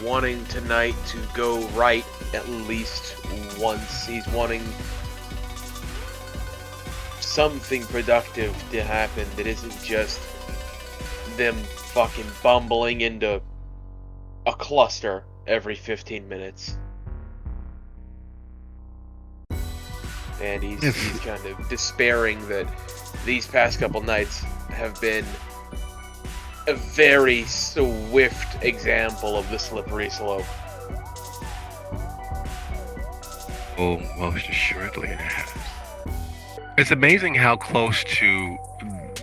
wanting tonight to go right at least once. He's wanting something productive to happen that isn't just them fucking bumbling into a cluster every 15 minutes. And he's kind of despairing that these past couple nights have been a very swift example of the slippery slope. Oh, most assuredly it has. It's amazing how close to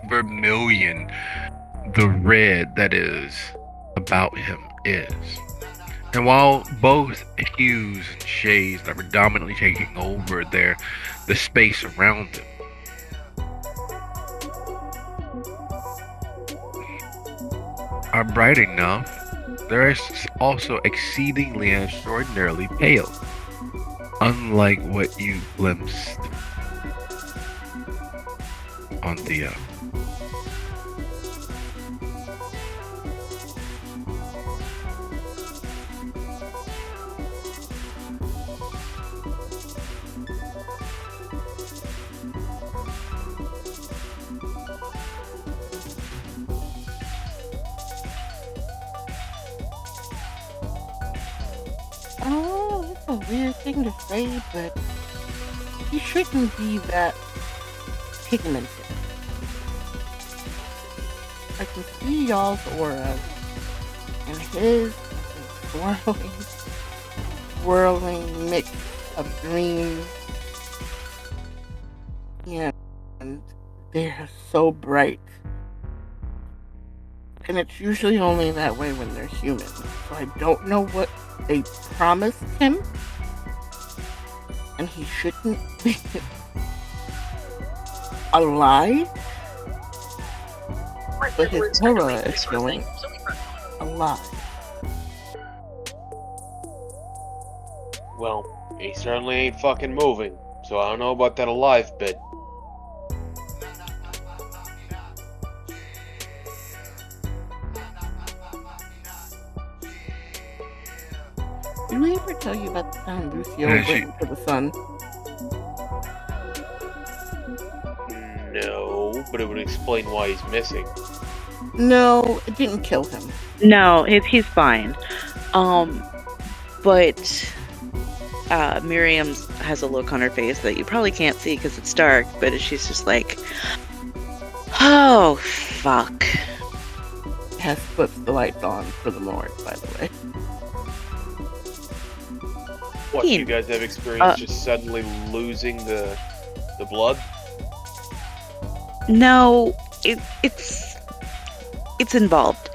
vermilion the red that is about him is. And while both hues and shades are predominantly taking over the space around him, are bright enough, they're also exceedingly and extraordinarily pale, unlike what you glimpsed on Theo. Oh, it's a weird thing to say, but he shouldn't be that pigmented. I can see y'all's auras, and his is swirling. swirling mix of dreams, and they're so bright. And it's usually only that way when they're human. So I don't know what they promised him, and he shouldn't be alive, but his aura is going alive. Well, he certainly ain't fucking moving, so I don't know about that alive bit. Did we ever tell you about the time Lucio Yeah, went to the sun? No, but it would explain why he's missing. No, it didn't kill him. No, he's fine. But Miriam has a look on her face that you probably can't see because it's dark, but she's just like, oh, fuck. Hess flips the lights on for the morgue, by the way. What, you guys have experienced just suddenly losing the blood? No, it's involved.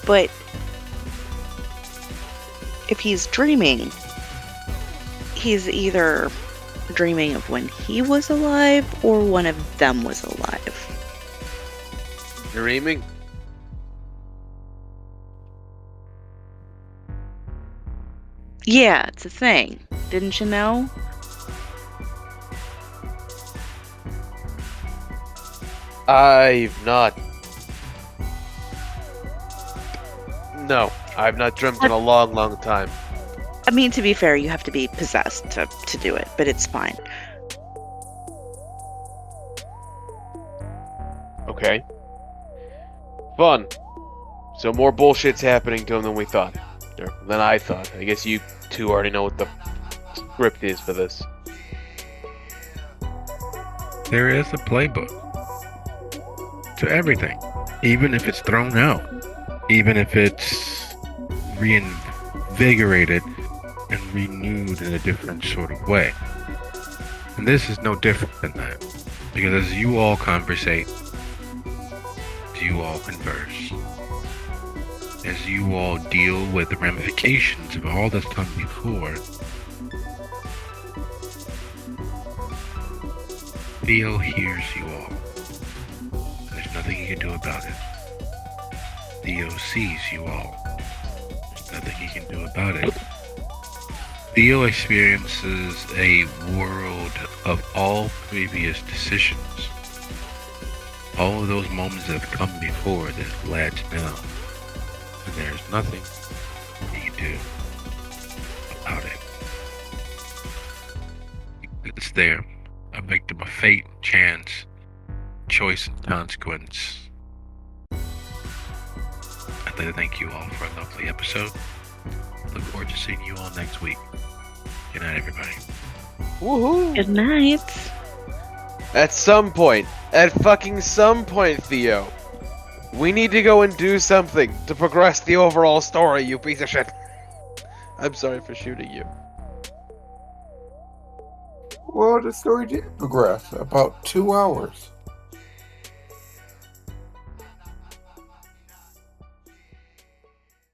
But if he's dreaming, he's either dreaming of when he was alive or one of them was alive. Dreaming? Yeah, it's a thing. Didn't you know? I've not. No, I've not dreamt in a long, long time. I mean, to be fair, you have to be possessed to do it, but it's fine. Okay. Fun. So more bullshit's happening to him than we thought. Or than I thought. I guess you two already know what the script is for this. There is a playbook to everything, even if it's thrown out, even if it's reinvigorated and renewed in a different sort of way. And this is no different than that, because as you all conversate, as you all converse, as you all deal with the ramifications of all that's come before, Theo hears you all. There's nothing he can do about it. Theo sees you all. There's nothing he can do about it. Theo experiences a world of all previous decisions. All of those moments that have come before that led to now. And there's nothing he can do about it. It's there. A victim of fate, chance, choice, and consequence. I'd like to thank you all for a lovely episode. Look forward to seeing you all next week. Good night, everybody. Woohoo! Good night. At some point, Theo, we need to go and do something to progress the overall story, you piece of shit. I'm sorry for shooting you. Well, the story did progress about 2 hours.